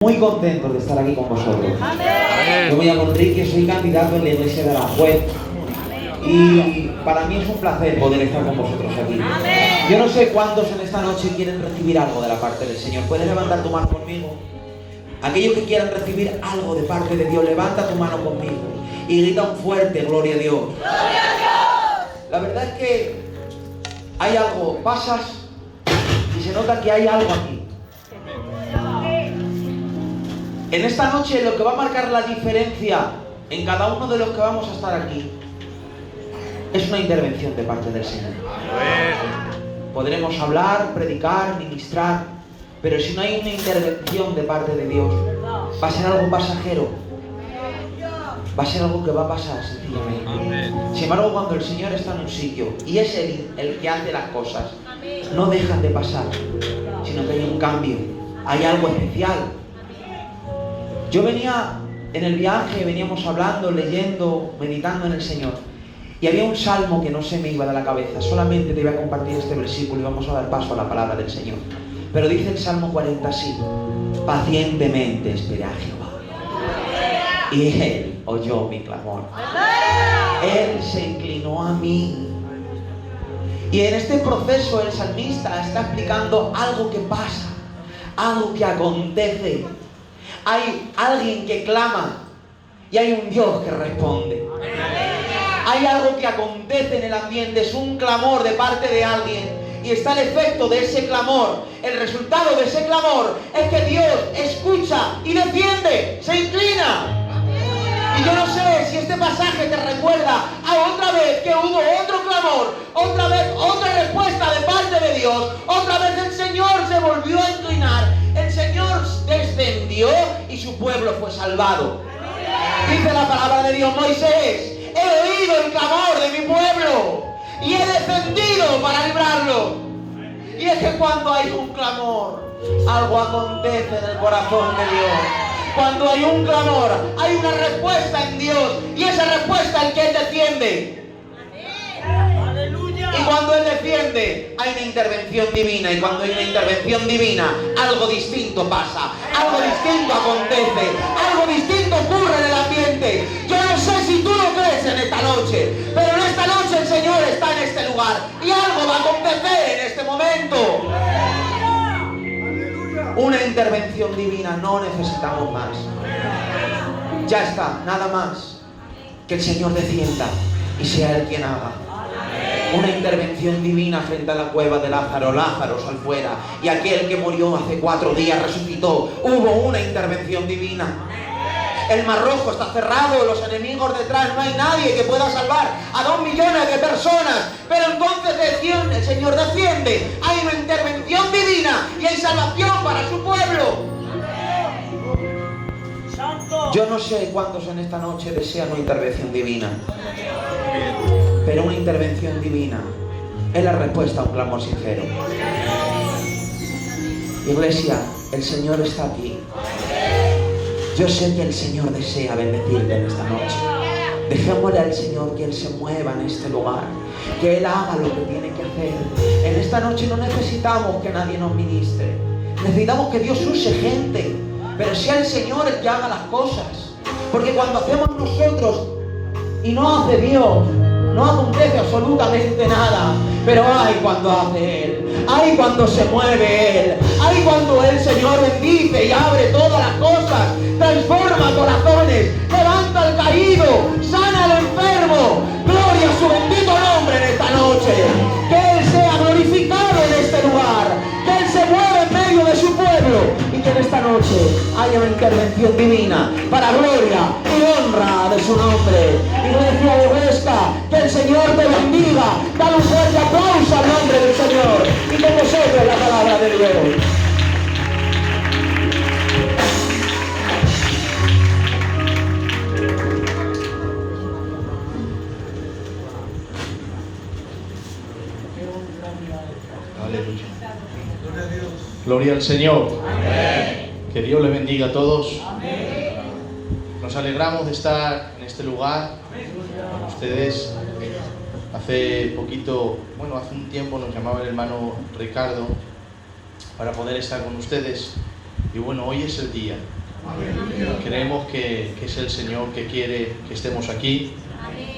Muy contentos de estar aquí con vosotros. Yo me llamo Enrique, soy candidato en la iglesia de Aranjuez y para mí es un placer poder estar con vosotros aquí. Yo no sé cuántos en esta noche quieren recibir algo de la parte del Señor. ¿Puedes levantar tu mano conmigo? Aquellos que quieran recibir algo de parte de Dios, levanta tu mano conmigo y grita un fuerte gloria a Dios. ¡Gloria a Dios! La verdad es que hay algo, pasas y se nota que hay algo aquí. En esta noche lo que va a marcar la diferencia en cada uno de los que vamos a estar aquí es una intervención de parte del Señor. Podremos hablar, predicar, ministrar, pero si no hay una intervención de parte de Dios, va a ser algo pasajero. Va a ser algo que va a pasar sencillamente. Sin embargo, cuando el Señor está en un sitio y es el que hace las cosas, no dejan de pasar, sino que hay un cambio, hay algo especial. Yo venía en el viaje, veníamos hablando, leyendo, meditando en el Señor. Y había un salmo que no se me iba de la cabeza. Solamente te voy a compartir este versículo y vamos a dar paso a la palabra del Señor. Pero dice el Salmo 40 así: pacientemente esperé a Jehová, y Él oyó mi clamor. Él se inclinó a mí. Y en este proceso el salmista está explicando algo que pasa, algo que acontece. Hay alguien que clama y hay un Dios que responde. Hay algo que acontece en el ambiente, es un clamor de parte de alguien y está el efecto de ese clamor. El resultado de ese clamor es que Dios escucha y defiende, se inclina. Y yo no sé si este pasaje te recuerda a otra vez que hubo otro clamor, otra vez otra respuesta de parte de Dios, otra vez el Señor se volvió a inclinar, el Señor descendió y su pueblo fue salvado. Dice la palabra de Dios: Moisés, he oído el clamor de mi pueblo y he descendido para librarlo. Y es que cuando hay un clamor, algo acontece en el corazón de Dios. Cuando hay un clamor, hay una respuesta en Dios, y esa respuesta es el que Él defiende. Y cuando Él defiende, hay una intervención divina. Y cuando hay una intervención divina, algo distinto pasa, algo distinto acontece, algo distinto ocurre en el ambiente. Yo no sé si tú lo crees en esta noche, pero en esta noche el Señor está en este lugar y algo va a acontecer en este momento. Una intervención divina, no necesitamos más. Ya está, nada más. Que el Señor descienda y sea Él quien haga. Una intervención divina frente a la cueva de Lázaro. Lázaro sal fuera. Y aquel que murió hace 4 días resucitó. Hubo una intervención divina. El Mar Rojo está cerrado, los enemigos detrás, no hay nadie que pueda salvar a 2 millones de personas. Pero entonces el Señor defiende. Hay una intervención divina y hay salvación para su pueblo. Yo no sé cuántos en esta noche desean una intervención divina, pero una intervención divina es la respuesta a un clamor sincero. Iglesia, el Señor está aquí. Yo sé que el Señor desea bendecirte en esta noche. Dejémosle al Señor que Él se mueva en este lugar, que Él haga lo que tiene que hacer. En esta noche no necesitamos que nadie nos ministre. Necesitamos que Dios use gente, pero sea el Señor el que haga las cosas. Porque cuando hacemos nosotros y no hace Dios, no acontece absolutamente nada. Pero ay cuando hace Él, ay cuando se mueve Él, ay cuando el Señor bendice y abre todas las cosas, transforma corazones, levanta al caído, sana al enfermo. Gloria a su bendito nombre en esta noche. Que Él sea glorificado en este lugar, que Él se mueva en medio de su pueblo y que en esta noche haya una intervención divina para gloria y honra de su nombre. Iglesia de Huesca, que el Señor te bendiga. Dale un fuerte aplauso al nombre del Señor y con vosotros la palabra de Dios. Aleluya. Gloria al Señor. Amén. Que Dios le bendiga a todos. Amén. Nos alegramos de estar en este lugar con ustedes. Hace un tiempo nos llamaba el hermano Ricardo para poder estar con ustedes Y bueno, hoy es el día. Creemos que es el Señor que quiere que estemos aquí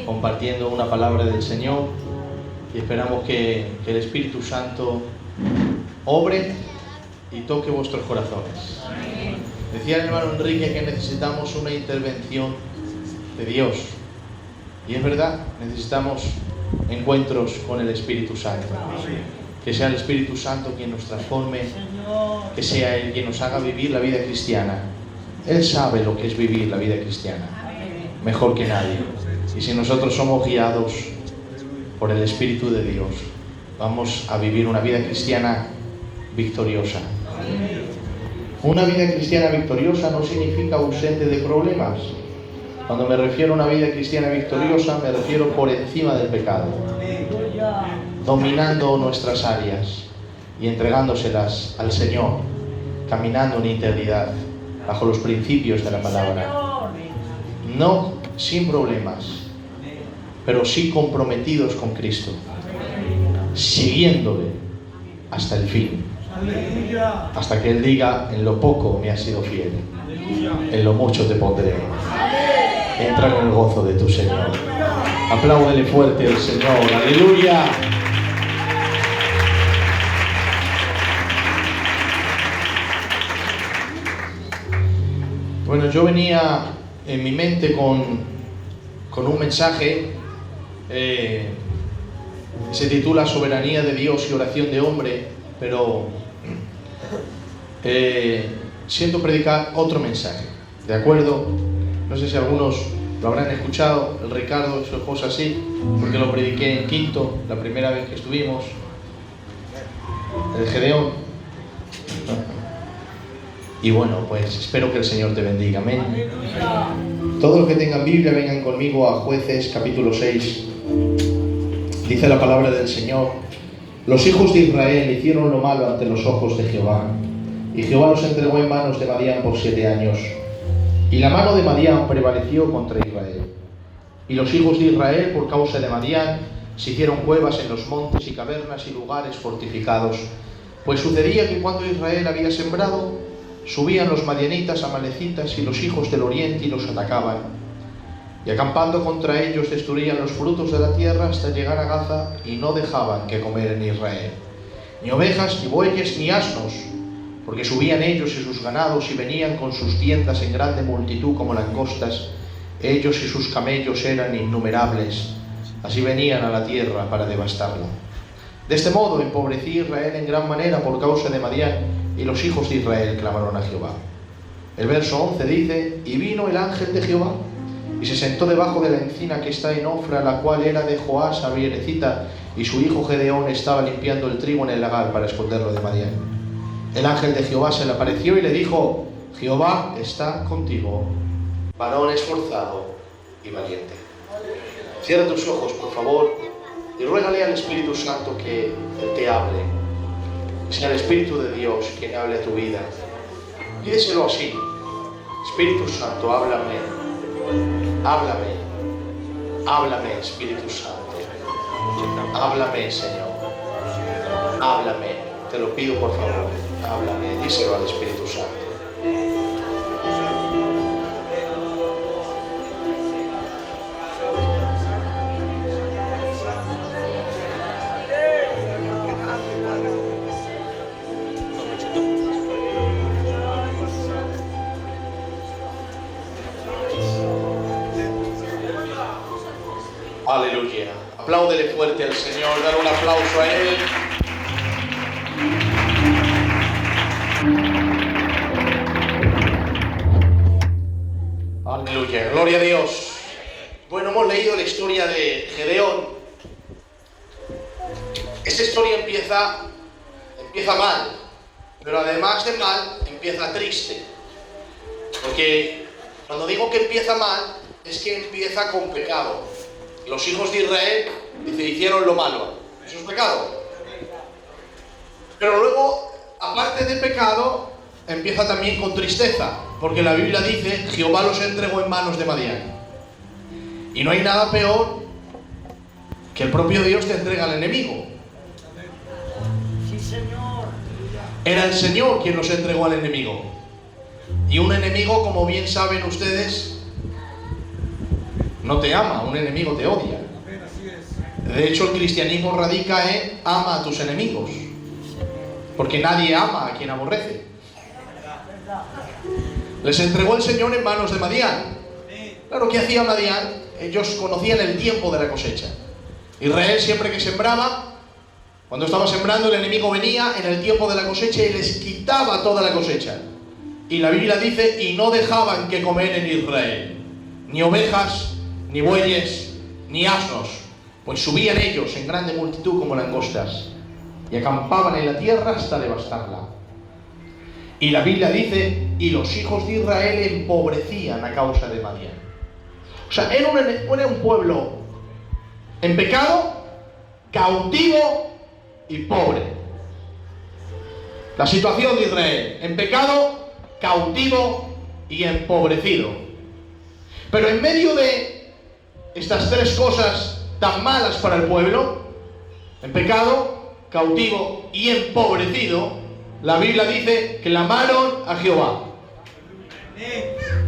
compartiendo una palabra del Señor, y esperamos que el Espíritu Santo obre y toque vuestros corazones. Decía el hermano Enrique que necesitamos una intervención de Dios, y es verdad, necesitamos encuentros con el Espíritu Santo. Que sea el Espíritu Santo quien nos transforme, que sea Él quien nos haga vivir la vida cristiana. Él sabe lo que es vivir la vida cristiana mejor que nadie, y si nosotros somos guiados por el Espíritu de Dios, vamos a vivir una vida cristiana victoriosa. Una vida cristiana victoriosa no significa ausente de problemas. Cuando me refiero a una vida cristiana victoriosa, me refiero por encima del pecado, dominando nuestras áreas y entregándoselas al Señor, caminando en integridad, bajo los principios de la palabra. No sin problemas, pero sí comprometidos con Cristo, siguiéndole hasta el fin, hasta que Él diga: en lo poco me has sido fiel, en lo mucho te pondré. Entra en el gozo de tu Señor. Apláudele fuerte al Señor. ¡Aleluya! Bueno, yo venía en mi mente con un mensaje, se titula Soberanía de Dios y oración de hombre, pero siento predicar otro mensaje, ¿de acuerdo? No sé si algunos lo habrán escuchado, el Ricardo y su esposa sí, porque lo prediqué en Quinto, la primera vez que estuvimos, el Gedeón. Y bueno, pues espero que el Señor te bendiga, amén. Todos los que tengan Biblia vengan conmigo a Jueces capítulo 6. Dice la palabra del Señor: los hijos de Israel hicieron lo malo ante los ojos de Jehová, y Jehová los entregó en manos de Madián por 7 años. Y la mano de Madián prevaleció contra Israel. Y los hijos de Israel, por causa de Madián, se hicieron cuevas en los montes y cavernas y lugares fortificados. Pues sucedía que cuando Israel había sembrado, subían los madianitas, amalecitas y los hijos del oriente y los atacaban. Y acampando contra ellos destruían los frutos de la tierra hasta llegar a Gaza, y no dejaban que comer en Israel, ni ovejas, ni bueyes, ni asnos, porque subían ellos y sus ganados y venían con sus tiendas en grande multitud como langostas. Ellos y sus camellos eran innumerables. Así venían a la tierra para devastarla. De este modo empobrecí Israel en gran manera por causa de Madián, y los hijos de Israel clamaron a Jehová. El verso 11 dice: y vino el ángel de Jehová, y se sentó debajo de la encina que está en Ofra, la cual era de Joás Abierecita, y su hijo Gedeón estaba limpiando el trigo en el lagar para esconderlo de Madián. El ángel de Jehová se le apareció y le dijo: Jehová está contigo, varón esforzado y valiente. Cierra tus ojos, por favor, y ruégale al Espíritu Santo que te hable. Que sea el Espíritu de Dios quien hable a tu vida. Pídeselo así: Espíritu Santo, háblame, háblame, háblame, Espíritu Santo, háblame, Señor, háblame, te lo pido por favor, háblame, díselo al Espíritu Santo. Aleluya. Apláudele fuerte al Señor, dar un aplauso a Él. Aleluya, gloria a Dios. Bueno, hemos leído la historia de Gedeón. Esta historia empieza mal, pero además de mal, empieza triste. Porque cuando digo que empieza mal, es que empieza con pecado. Los hijos de Israel, dice, hicieron lo malo. Eso es pecado. Pero luego, aparte de pecado, empieza también con tristeza. Porque la Biblia dice, Jehová los entregó en manos de Madián. Y no hay nada peor que el propio Dios te entrega al enemigo. Sí, Señor. Era el Señor quien los entregó al enemigo. Y un enemigo, como bien saben ustedes, no te ama, un enemigo te odia. De hecho, el cristianismo radica en ama a tus enemigos, porque nadie ama a quien aborrece. Les entregó el Señor en manos de Madián. Claro, ¿qué hacía Madián? Ellos conocían el tiempo de la cosecha. Israel, siempre que sembraba, cuando estaba sembrando, el enemigo venía en el tiempo de la cosecha y les quitaba toda la cosecha. Y la Biblia dice, y no dejaban que comer en Israel, ni ovejas, ni bueyes, ni asnos, pues subían ellos en grande multitud como langostas, y acampaban en la tierra hasta devastarla. Y la Biblia dice, y los hijos de Israel empobrecían a causa de Madián. O sea, era un pueblo en pecado, cautivo y pobre. La situación de Israel, en pecado, cautivo y empobrecido. Pero en medio de estas tres cosas tan malas para el pueblo, en pecado, cautivo y empobrecido, la Biblia dice, clamaron a Jehová.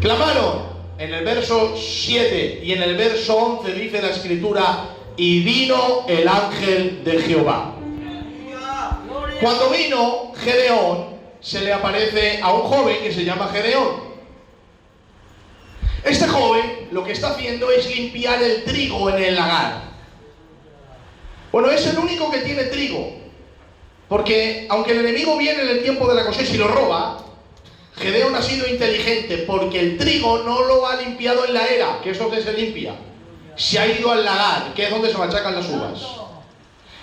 Clamaron. En el verso 7 y en el verso 11 dice la Escritura, y vino el ángel de Jehová. Cuando vino Gedeón, se le aparece a un joven que se llama Gedeón. Este joven lo que está haciendo es limpiar el trigo en el lagar. Bueno, es el único que tiene trigo, porque aunque el enemigo viene en el tiempo de la cosecha y lo roba, Gedeón ha sido inteligente, porque el trigo no lo ha limpiado en la era, que es donde se limpia. Se ha ido al lagar, que es donde se machacan las uvas.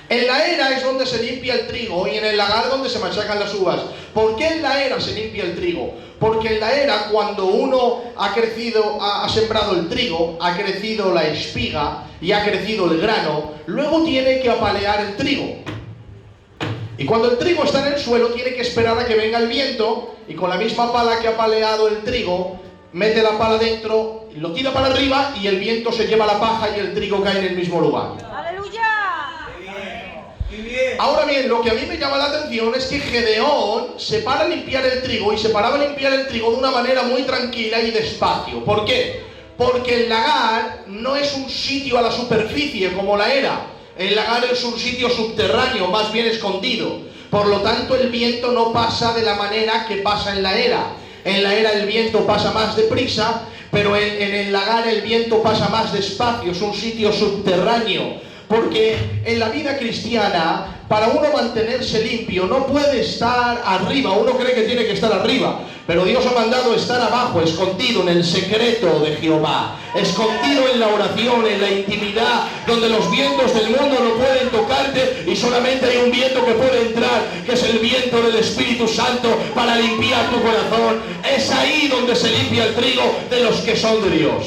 En la era es donde se limpia el trigo y en el lagar donde se machacan las uvas. ¿Por qué en la era se limpia el trigo? Porque en la era, cuando uno ha crecido, ha sembrado el trigo, ha crecido la espiga y ha crecido el grano, luego tiene que apalear el trigo. Y cuando el trigo está en el suelo, tiene que esperar a que venga el viento, y con la misma pala que ha paleado el trigo, mete la pala dentro, lo tira para arriba y el viento se lleva la paja y el trigo cae en el mismo lugar. ¡Aleluya! Ahora bien, lo que a mí me llama la atención es que Gedeón se para a limpiar el trigo, y se paraba a limpiar el trigo de una manera muy tranquila y despacio. ¿Por qué? Porque el lagar no es un sitio a la superficie como la era. El lagar es un sitio subterráneo, más bien escondido. Por lo tanto, el viento no pasa de la manera que pasa en la era. En la era el viento pasa más deprisa, pero en el lagar el viento pasa más despacio. Es un sitio subterráneo. Porque en la vida cristiana, para uno mantenerse limpio, no puede estar arriba. Uno cree que tiene que estar arriba, pero Dios ha mandado estar abajo, escondido en el secreto de Jehová, escondido en la oración, en la intimidad, donde los vientos del mundo no pueden tocarte y solamente hay un viento que puede entrar, que es el viento del Espíritu Santo para limpiar tu corazón. Es ahí donde se limpia el trigo de los que son de Dios.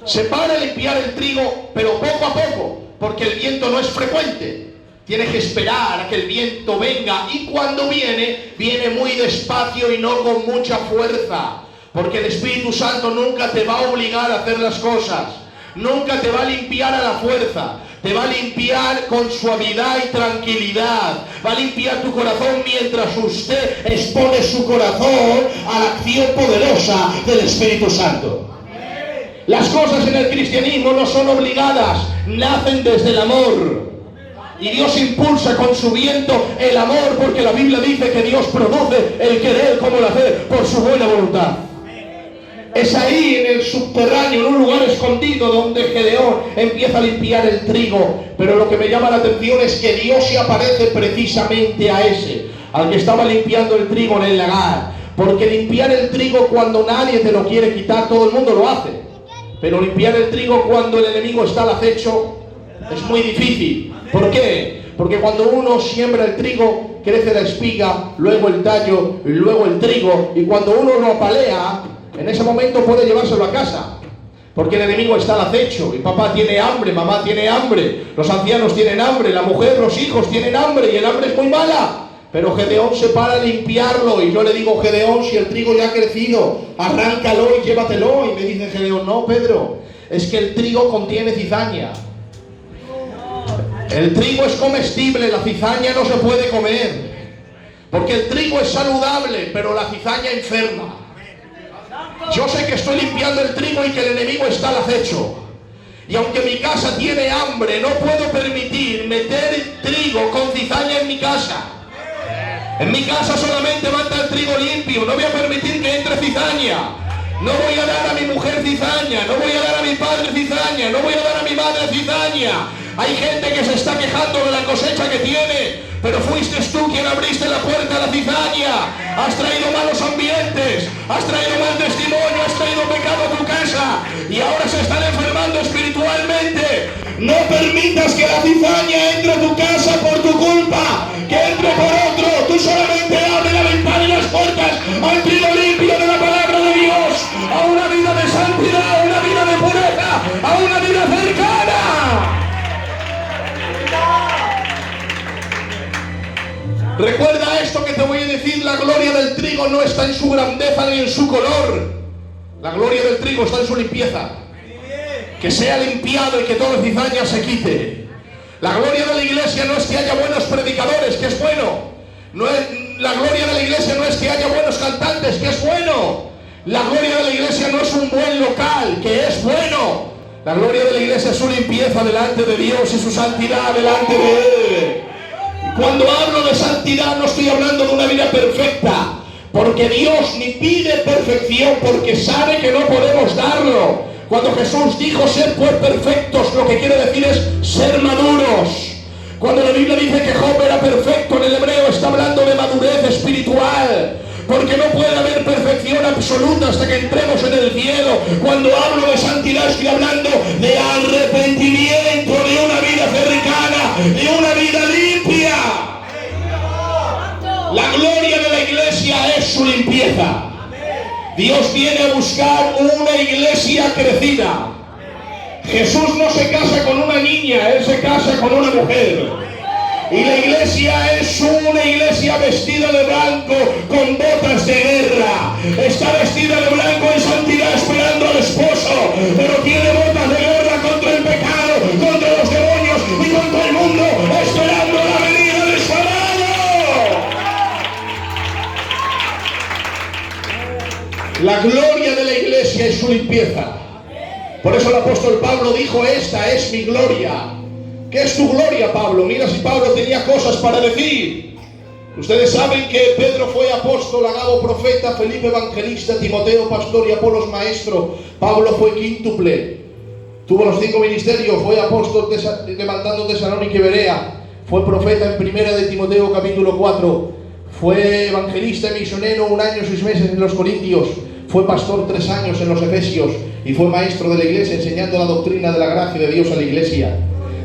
Se para a limpiar el trigo, pero poco a poco, porque el viento no es frecuente. Tienes que esperar a que el viento venga, y cuando viene, viene muy despacio y no con mucha fuerza, porque el Espíritu Santo nunca te va a obligar a hacer las cosas, nunca te va a limpiar a la fuerza, te va a limpiar con suavidad y tranquilidad, va a limpiar tu corazón mientras usted expone su corazón a la acción poderosa del Espíritu Santo. Las cosas en el cristianismo no son obligadas, nacen desde el amor. Y Dios impulsa con su viento el amor, porque la Biblia dice que Dios produce el querer como el hacer por su buena voluntad. Es ahí en el subterráneo, en un lugar escondido, donde Gedeón empieza a limpiar el trigo. Pero lo que me llama la atención es que Dios se aparece precisamente a ese, al que estaba limpiando el trigo en el lagar. Porque limpiar el trigo cuando nadie te lo quiere quitar, todo el mundo lo hace. Pero limpiar el trigo cuando el enemigo está al acecho es muy difícil. ¿Por qué? Porque cuando uno siembra el trigo, crece la espiga, luego el tallo y luego el trigo. Y cuando uno lo apalea, en ese momento puede llevárselo a casa. Porque el enemigo está al acecho. Y papá tiene hambre, mamá tiene hambre, los ancianos tienen hambre, la mujer, los hijos tienen hambre, y el hambre es muy mala. Pero Gedeón se para a limpiarlo, y yo le digo: Gedeón, si el trigo ya ha crecido, arráncalo y llévatelo. Y me dice Gedeón: no, Pedro, es que el trigo contiene cizaña. El trigo es comestible, la cizaña no se puede comer. Porque el trigo es saludable, pero la cizaña enferma. Yo sé que estoy limpiando el trigo y que el enemigo está al acecho. Y aunque mi casa tiene hambre, no puedo permitir meter trigo con cizaña en mi casa. En mi casa solamente va a estar trigo limpio. No voy a permitir que entre cizaña. No voy a dar a mi mujer cizaña. No voy a dar a mi padre cizaña. No voy a dar a mi madre cizaña. Hay gente que se está quejando de la cosecha que tiene, pero fuiste tú quien abriste la puerta a la cizaña. Has traído malos ambientes, has traído mal testimonio, has traído pecado a tu casa y ahora se están enfermando espiritualmente. No permitas que la cizaña entre a tu casa por tu culpa, que entre por otro. Tú solamente abre la ventana y las puertas al trigo limpio de la palabra de Dios, a una vida de santidad, a una vida de pureza, a una vida cercana. Recuerda esto que te voy a decir: la gloria del trigo no está en su grandeza ni en su color. La gloria del trigo está en su limpieza. Que sea limpiado y que toda cizaña se quite. La gloria de la iglesia no es que haya buenos predicadores, que es bueno. La gloria de la iglesia no es que haya buenos cantantes, que es bueno. La gloria de la iglesia no es un buen local, que es bueno. La gloria de la iglesia es su limpieza delante de Dios y su santidad delante de Él. Cuando hablo de santidad no estoy hablando de una vida perfecta, porque Dios ni pide perfección, porque sabe que no podemos darlo. Cuando Jesús dijo ser pues perfectos, lo que quiere decir es ser maduros. Cuando la Biblia dice que Job era perfecto, en el hebreo está hablando de madurez espiritual, porque no puede haber perfección absoluta hasta que entremos en el cielo. Cuando hablo de santidad estoy hablando de arrepentimiento, de una vida cercana, de una vida limpia. La gloria de la iglesia es su limpieza. Dios viene a buscar una iglesia crecida. Jesús no se casa con una niña, Él se casa con una mujer. Y la iglesia es una iglesia vestida de blanco con botas de guerra. Está vestida de blanco en santidad esperando al esposo, pero tiene botas de guerra contra el pecado, contra los demonios y contra el mundo, esperando la venida de su amado. La gloria de la iglesia es su limpieza. Por eso el apóstol Pablo dijo: esta es mi gloria. ¿Qué es tu gloria, Pablo? Mira si Pablo tenía cosas para decir. Ustedes saben que Pedro fue apóstol, Agabo profeta, Felipe evangelista, Timoteo pastor y Apolos maestro. Pablo fue quíntuple. Tuvo los 5 ministerios, fue apóstol levantando Tesalónica y Berea. Fue profeta en primera de Timoteo capítulo 4. Fue evangelista y misionero 1 año y 6 meses en los Corintios. Fue pastor 3 años en los Efesios. Y fue maestro de la iglesia enseñando la doctrina de la gracia de Dios a la iglesia.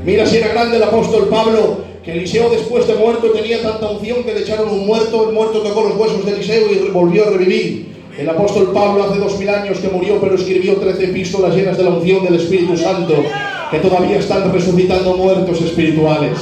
Mira si era grande el apóstol Pablo, que Eliseo después de muerto tenía tanta unción que le echaron un muerto. El muerto tocó los huesos de Eliseo y volvió a revivir. El apóstol Pablo hace 2000 años que murió, pero escribió 13 epístolas llenas de la unción del Espíritu Santo, que todavía están resucitando muertos espirituales.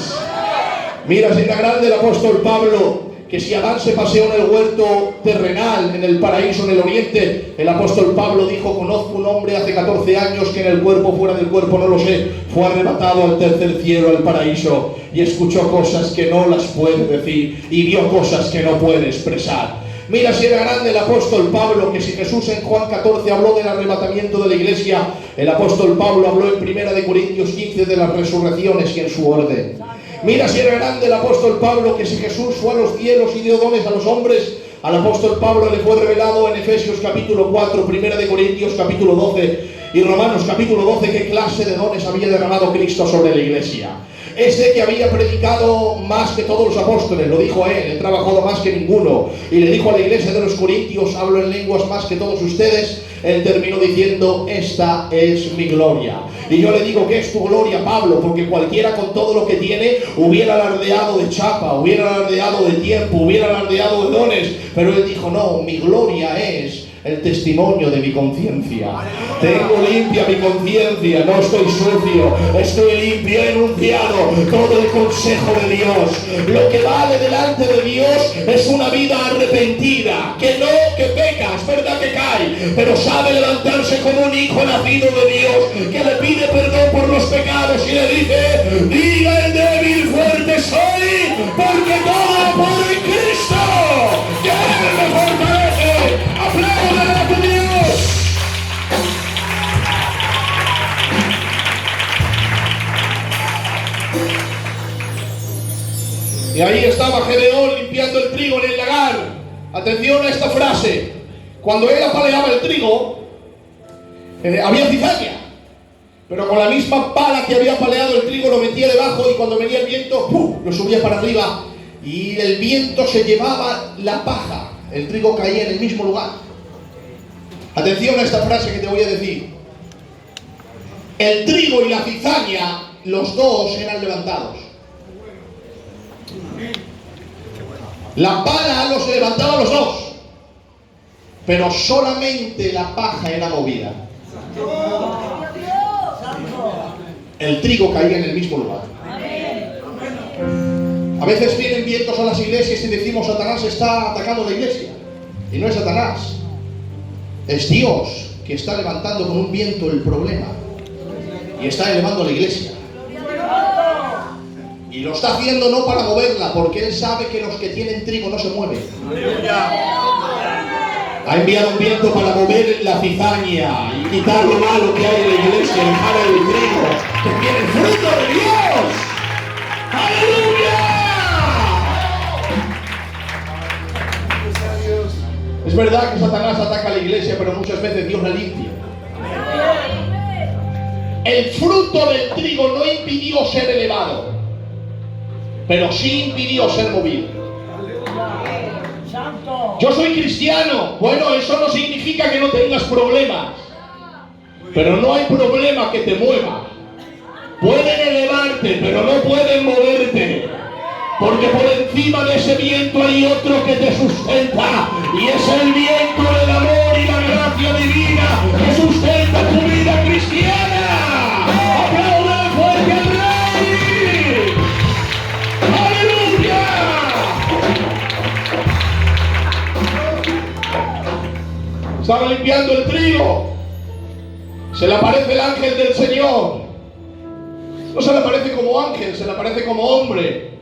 Mira si era grande el apóstol Pablo, que si Adán se paseó en el huerto terrenal, en el paraíso, en el oriente, el apóstol Pablo dijo: conozco un hombre hace 14 años que en el cuerpo, fuera del cuerpo, no lo sé, fue arrebatado al tercer cielo, al paraíso, y escuchó cosas que no las puede decir, y vio cosas que no puede expresar. Mira si era grande el apóstol Pablo, que si Jesús en Juan 14 habló del arrebatamiento de la iglesia, el apóstol Pablo habló en 1 Corintios 15 de las resurrecciones y en su orden. Mira si era grande el apóstol Pablo, que si Jesús fue a los cielos y dio dones a los hombres, al apóstol Pablo le fue revelado en Efesios capítulo 4, 1 Corintios capítulo 12 y Romanos capítulo 12 qué clase de dones había derramado Cristo sobre la iglesia. Este que había predicado más que todos los apóstoles, lo dijo él trabajado más que ninguno, y le dijo a la iglesia de los Corintios: hablo en lenguas más que todos ustedes. Él terminó diciendo: esta es mi gloria. Y yo le digo: ¿qué es tu gloria, Pablo? Porque cualquiera con todo lo que tiene hubiera alardeado de chapa, hubiera alardeado de tiempo, hubiera alardeado de dones, pero él dijo: no, mi gloria es el testimonio de mi conciencia. Tengo limpia mi conciencia, no estoy sucio, estoy limpio, he enunciado todo el consejo de Dios. Lo que vale delante de Dios es una vida arrepentida, que no, que peca, es verdad que cae, pero sabe levantarse como un hijo nacido de Dios, que le pide perdón por los pecados y le dice: diga el débil, fuerte soy, porque todo lo puedo en Cristo, que Él me fortalece. ¡Apláudale a tu Dios! Y ahí estaba Gedeón limpiando el trigo en el lagar. Atención a esta frase. Cuando él apaleaba el trigo, había cizaña. Pero con la misma pala que había apaleado el trigo lo metía debajo, y cuando venía el viento, ¡pum!, lo subía para arriba. Y el viento se llevaba la paja. El trigo caía en el mismo lugar. Atención a esta frase que te voy a decir. El trigo y la cizaña, los dos eran levantados. La pala los levantaba los dos, pero solamente la paja era movida. El trigo caía en el mismo lugar. A veces vienen vientos a las iglesias y decimos: Satanás está atacando la iglesia. Y no es Satanás, es Dios que está levantando con un viento el problema y está elevando a la iglesia. Y lo está haciendo no para moverla, porque Él sabe que los que tienen trigo no se mueven. Ha enviado un viento para mover la cizaña y quitar lo malo que hay en la iglesia, dejar el trigo que tiene fruto de Dios. ¡Aleluya! Es verdad que Satanás ataca a la iglesia, pero muchas veces Dios la limpia. El fruto del trigo no impidió ser elevado, pero sí impidió ser movido. Yo soy cristiano. Bueno, eso no significa que no tengas problemas, pero no hay problema que te mueva. Pueden elevarte, pero no pueden moverte, porque por encima de ese viento hay otro que te sustenta, y es el viento del amor y la gracia divina que sustenta tu vida cristiana. ¡Aplaudan fuerte al Rey! ¡Aleluya! Estaba limpiando el trigo. Se le aparece el ángel del Señor. No se le aparece como ángel, se le aparece como hombre.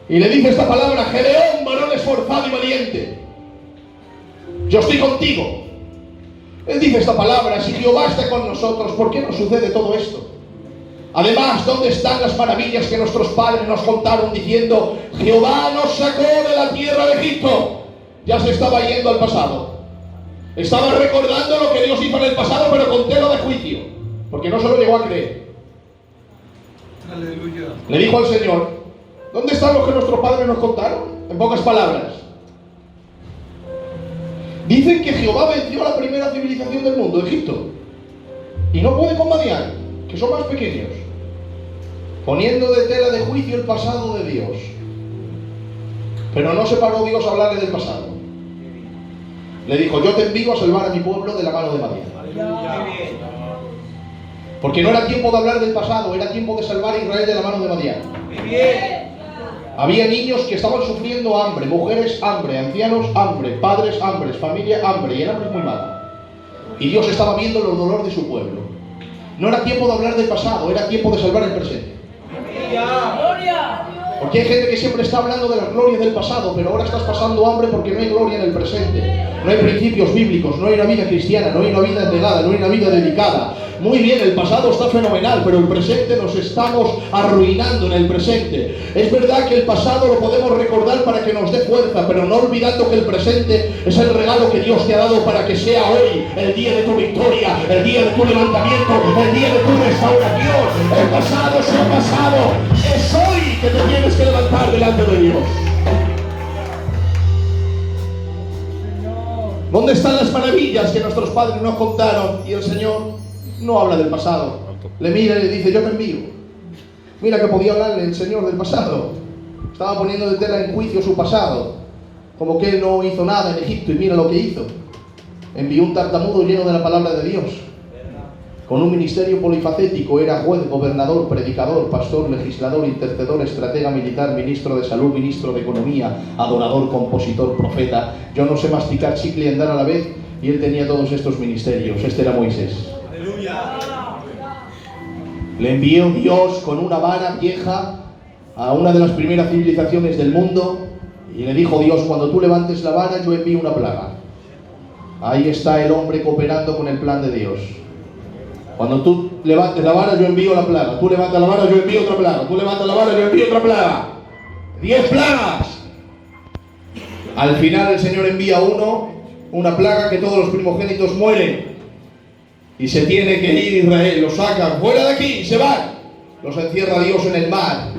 Y le dice esta palabra: Gedeón, varón esforzado y valiente, yo estoy contigo. Él dice esta palabra: si Jehová está con nosotros, ¿por qué nos sucede todo esto? Además, ¿dónde están las maravillas que nuestros padres nos contaron diciendo: Jehová nos sacó de la tierra de Egipto? Ya se estaba yendo al pasado. Estaba recordando lo que Dios hizo en el pasado, pero con telo de juicio, porque no se lo llegó a creer. Aleluya. Le dijo al Señor: ¿dónde están los que nuestros padres nos contaron? En pocas palabras, dicen que Jehová venció a la primera civilización del mundo, Egipto, y no puede con Madián, que son más pequeños, poniendo de tela de juicio el pasado de Dios. Pero no se paró Dios a hablarle del pasado. Le dijo: yo te envío a salvar a mi pueblo de la mano de Madián. Porque no era tiempo de hablar del pasado, era tiempo de salvar a Israel de la mano de Madián. Había niños que estaban sufriendo hambre, mujeres hambre, ancianos hambre, padres hambre, familia hambre, y el hambre es muy malo. Y Dios estaba viendo el dolor de su pueblo. No era tiempo de hablar del pasado, era tiempo de salvar el presente. Porque hay gente que siempre está hablando de las glorias del pasado, pero ahora estás pasando hambre porque no hay gloria en el presente. No hay principios bíblicos, no hay una vida cristiana, no hay una vida entregada, no hay una vida dedicada. Muy bien, el pasado está fenomenal, pero el presente nos estamos arruinando en el presente. Es verdad que el pasado lo podemos recordar para que nos dé fuerza, pero no olvidando que el presente es el regalo que Dios te ha dado para que sea hoy el día de tu victoria, el día de tu levantamiento, el día de tu restauración. El pasado es el pasado, es hoy que te tienes que levantar delante de Dios. ¿Dónde están las maravillas que nuestros padres nos contaron? Y el Señor no habla del pasado. Le mira y le dice: yo te envío. Mira que podía hablarle el Señor del pasado. Estaba poniendo de tela en juicio su pasado, como que Él no hizo nada en Egipto, y mira lo que hizo. Envió un tartamudo lleno de la palabra de Dios, con un ministerio polifacético. Era juez, gobernador, predicador, pastor, legislador, intercedor, estratega militar, ministro de salud, ministro de economía, adorador, compositor, profeta. Yo no sé masticar chicle y andar a la vez, y él tenía todos estos ministerios. Este era Moisés. Le envió Dios con una vara vieja a una de las primeras civilizaciones del mundo y le dijo Dios: cuando tú levantes la vara, yo envío una plaga. Ahí está el hombre cooperando con el plan de Dios. Cuando tú levantes la vara, yo envío la plaga. Tú levantas la vara, yo envío otra plaga. Tú levantas la vara, yo envío otra plaga. 10 plagas. Al final el Señor envía una plaga que todos los primogénitos mueren. Y se tiene que ir Israel. Los sacan fuera de aquí y se van. Los encierra Dios en el mar.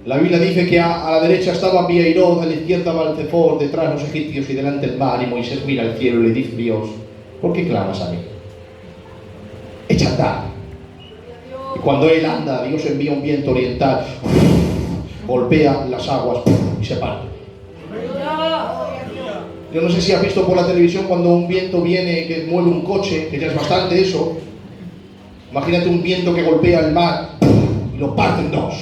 La Biblia dice que a la derecha estaba Pihairot, a la izquierda Balzefor, detrás los egipcios y delante el mar. Y Moisés mira al cielo y le dice: Dios, ¿por qué clamas a mí? Echa a andar. Y cuando él anda, Dios envía un viento oriental, golpea las aguas y se parte. Yo no sé si has visto por la televisión cuando un viento viene que mueve un coche, que ya es bastante eso. Imagínate un viento que golpea el mar y lo parte en dos.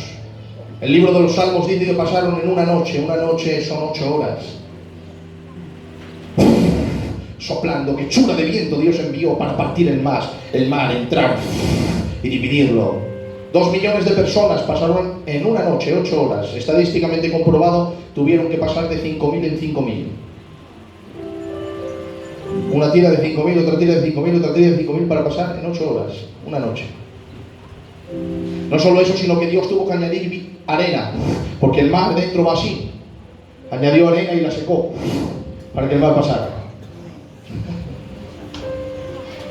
El libro de los Salmos dice que pasaron en una noche son 8 horas. Soplando, que chula de viento Dios envió para partir el mar, entrar y dividirlo. 2 millones de personas pasaron en una noche 8 horas. Estadísticamente comprobado, tuvieron que pasar de 5.000 en 5.000. Una tira de 5.000, otra tira de 5.000, otra tira de 5.000 para pasar en 8 horas, una noche. No solo eso, sino que Dios tuvo que añadir arena, porque el mar dentro va así. Añadió arena y la secó para que el mar pasara.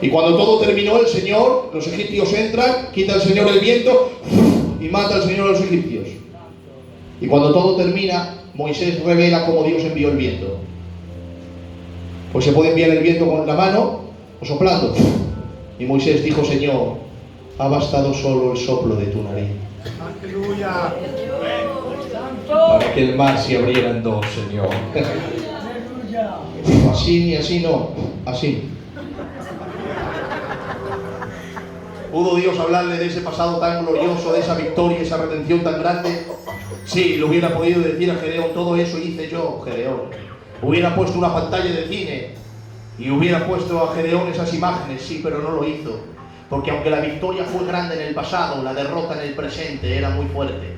Y cuando todo terminó, el Señor, los egipcios entran, quita el Señor el viento y mata al Señor a los egipcios. Y cuando todo termina, Moisés revela cómo Dios envió el viento. Pues se puede enviar el viento con la mano o soplando. Y Moisés dijo: Señor, ha bastado solo el soplo de tu nariz. ¡Aleluya! Para que el mar se abriera en dos, Señor. Dijo: así ni así no, así. ¿Pudo Dios hablarle de ese pasado tan glorioso, de esa victoria, esa redención tan grande? Sí, le hubiera podido decir a Gedeón: todo eso hice yo, Gedeón. Hubiera puesto una pantalla de cine y hubiera puesto a Gedeón esas imágenes, sí, pero no lo hizo. Porque aunque la victoria fue grande en el pasado, la derrota en el presente era muy fuerte.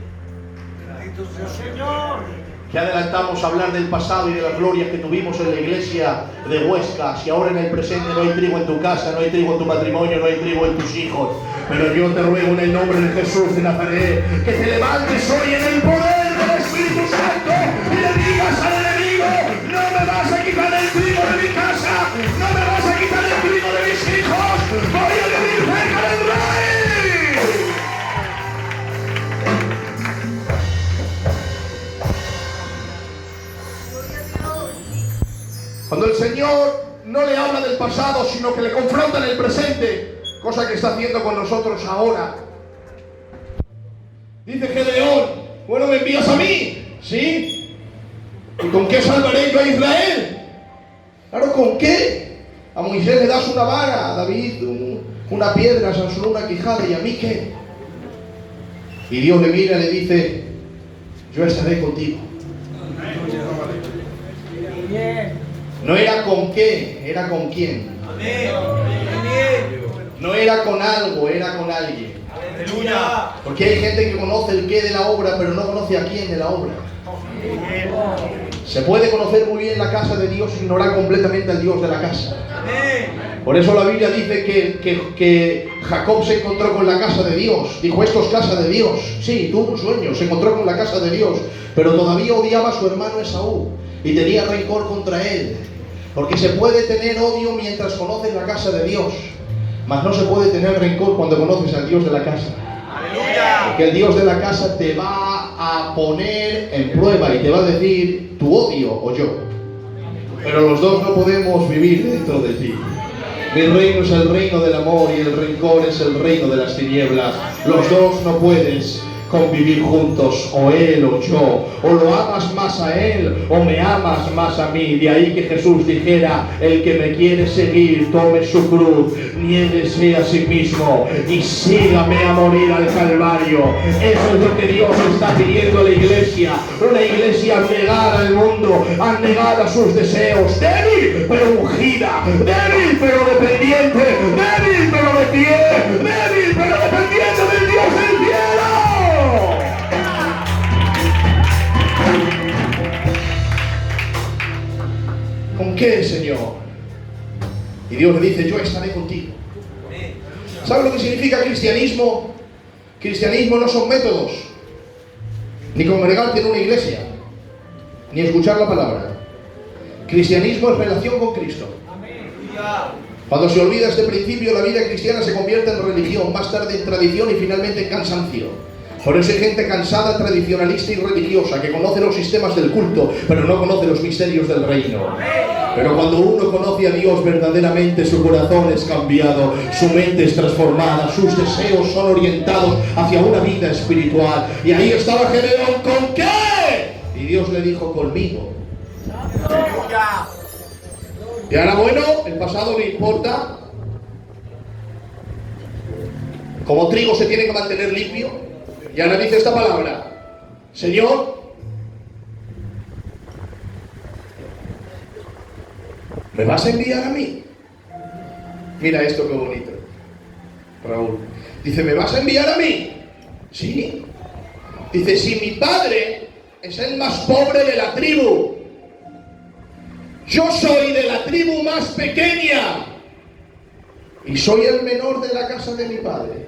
Que adelantamos a hablar del pasado y de las glorias que tuvimos en la iglesia de Huesca, si ahora en el presente no hay trigo en tu casa, no hay trigo en tu matrimonio, no hay trigo en tus hijos. Pero yo te ruego en el nombre de Jesús de Nazaret que te levantes hoy en el poder del Espíritu Santo y le digas al enemigo: no me vas a quitar el trigo de mi casa, no me vas a quitar el trigo de mis hijos, voy a vivir cerca del Rey. Cuando el Señor no le habla del pasado, sino que le confronta en el presente, cosa que está haciendo con nosotros ahora. Dice Gedeón: bueno, ¿me envías a mí? ¿Sí? ¿Y con qué salvaré yo a Israel? Claro, ¿con qué? A Moisés le das una vara, a David una piedra, a Sansón una quijada, ¿y a mí qué? Y Dios le mira y le dice: yo estaré contigo. No era con qué, era con quién. No era con algo, era con alguien. Porque hay gente que conoce el qué de la obra, pero no conoce a quién de la obra. Se puede conocer muy bien la casa de Dios e ignorar completamente al Dios de la casa. Por eso la Biblia dice que Jacob se encontró con la casa de Dios. Dijo: esto es casa de Dios. Sí, tuvo un sueño, se encontró con la casa de Dios, pero todavía odiaba a su hermano Esaú y tenía rencor contra él. Porque se puede tener odio mientras conoces la casa de Dios, mas no se puede tener rencor cuando conoces al Dios de la casa. Porque el Dios de la casa te va a poner en prueba y te va a decir tu odio o yo. Pero los dos no podemos vivir dentro de ti. Mi reino es el reino del amor y el rencor es el reino de las tinieblas. Los dos no puedes convivir juntos, o él o yo. O lo amas más a él o me amas más a mí. De ahí que Jesús dijera: el que me quiere seguir, tome su cruz, niéguese a sí mismo y sígame a morir al Calvario. Eso es lo que Dios está pidiendo a la iglesia. Una iglesia abnegada al mundo, abnegada a sus deseos, débil pero ungida, débil Y Dios le dice, yo estaré contigo. ¿Sabes lo que significa cristianismo? Cristianismo no son métodos, ni congregarte en una iglesia, ni escuchar la palabra. Cristianismo es relación con Cristo. Cuando se olvida este principio, la vida cristiana se convierte en religión, más tarde en tradición y finalmente en cansancio. Por eso hay gente cansada, tradicionalista y religiosa, que conoce los sistemas del culto, pero no conoce los misterios del reino. Pero cuando uno conoce a Dios verdaderamente, su corazón es cambiado, su mente es transformada, sus deseos son orientados hacia una vida espiritual. Y ahí estaba Gedeón, ¿con qué? Y Dios le dijo, conmigo. Y ahora bueno, el pasado no importa. Como trigo se tiene que mantener limpio. Y ahora dice esta palabra, Señor, ¿me vas a enviar a mí? Mira esto qué bonito, Raúl. Dice, ¿me vas a enviar a mí? Sí. Dice, si mi padre es el más pobre de la tribu, yo soy de la tribu más pequeña y soy el menor de la casa de mi padre.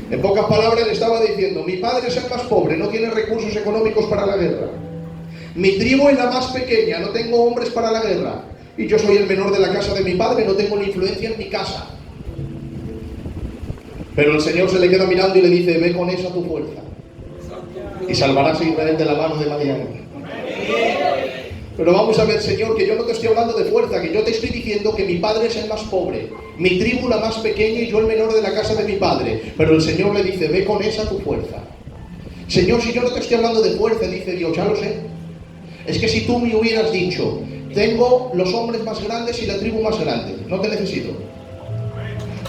En pocas palabras le estaba diciendo, mi padre es el más pobre, no tiene recursos económicos para la guerra. Mi tribu es la más pequeña, no tengo hombres para la guerra. Y yo soy el menor de la casa de mi padre, no tengo ni influencia en mi casa. Pero el Señor se le queda mirando y le dice, ve con esa tu fuerza y salvarás a Israel de la mano de Madián. Pero vamos a ver, Señor, que yo no te estoy hablando de fuerza, que yo te estoy diciendo que mi padre es el más pobre, mi tribu la más pequeña y yo el menor de la casa de mi padre. Pero el Señor le dice, ve con esa tu fuerza. Señor, si yo no te estoy hablando de fuerza, dice Dios, ya lo sé. Es que si tú me hubieras dicho, tengo los hombres más grandes y la tribu más grande, no te necesito.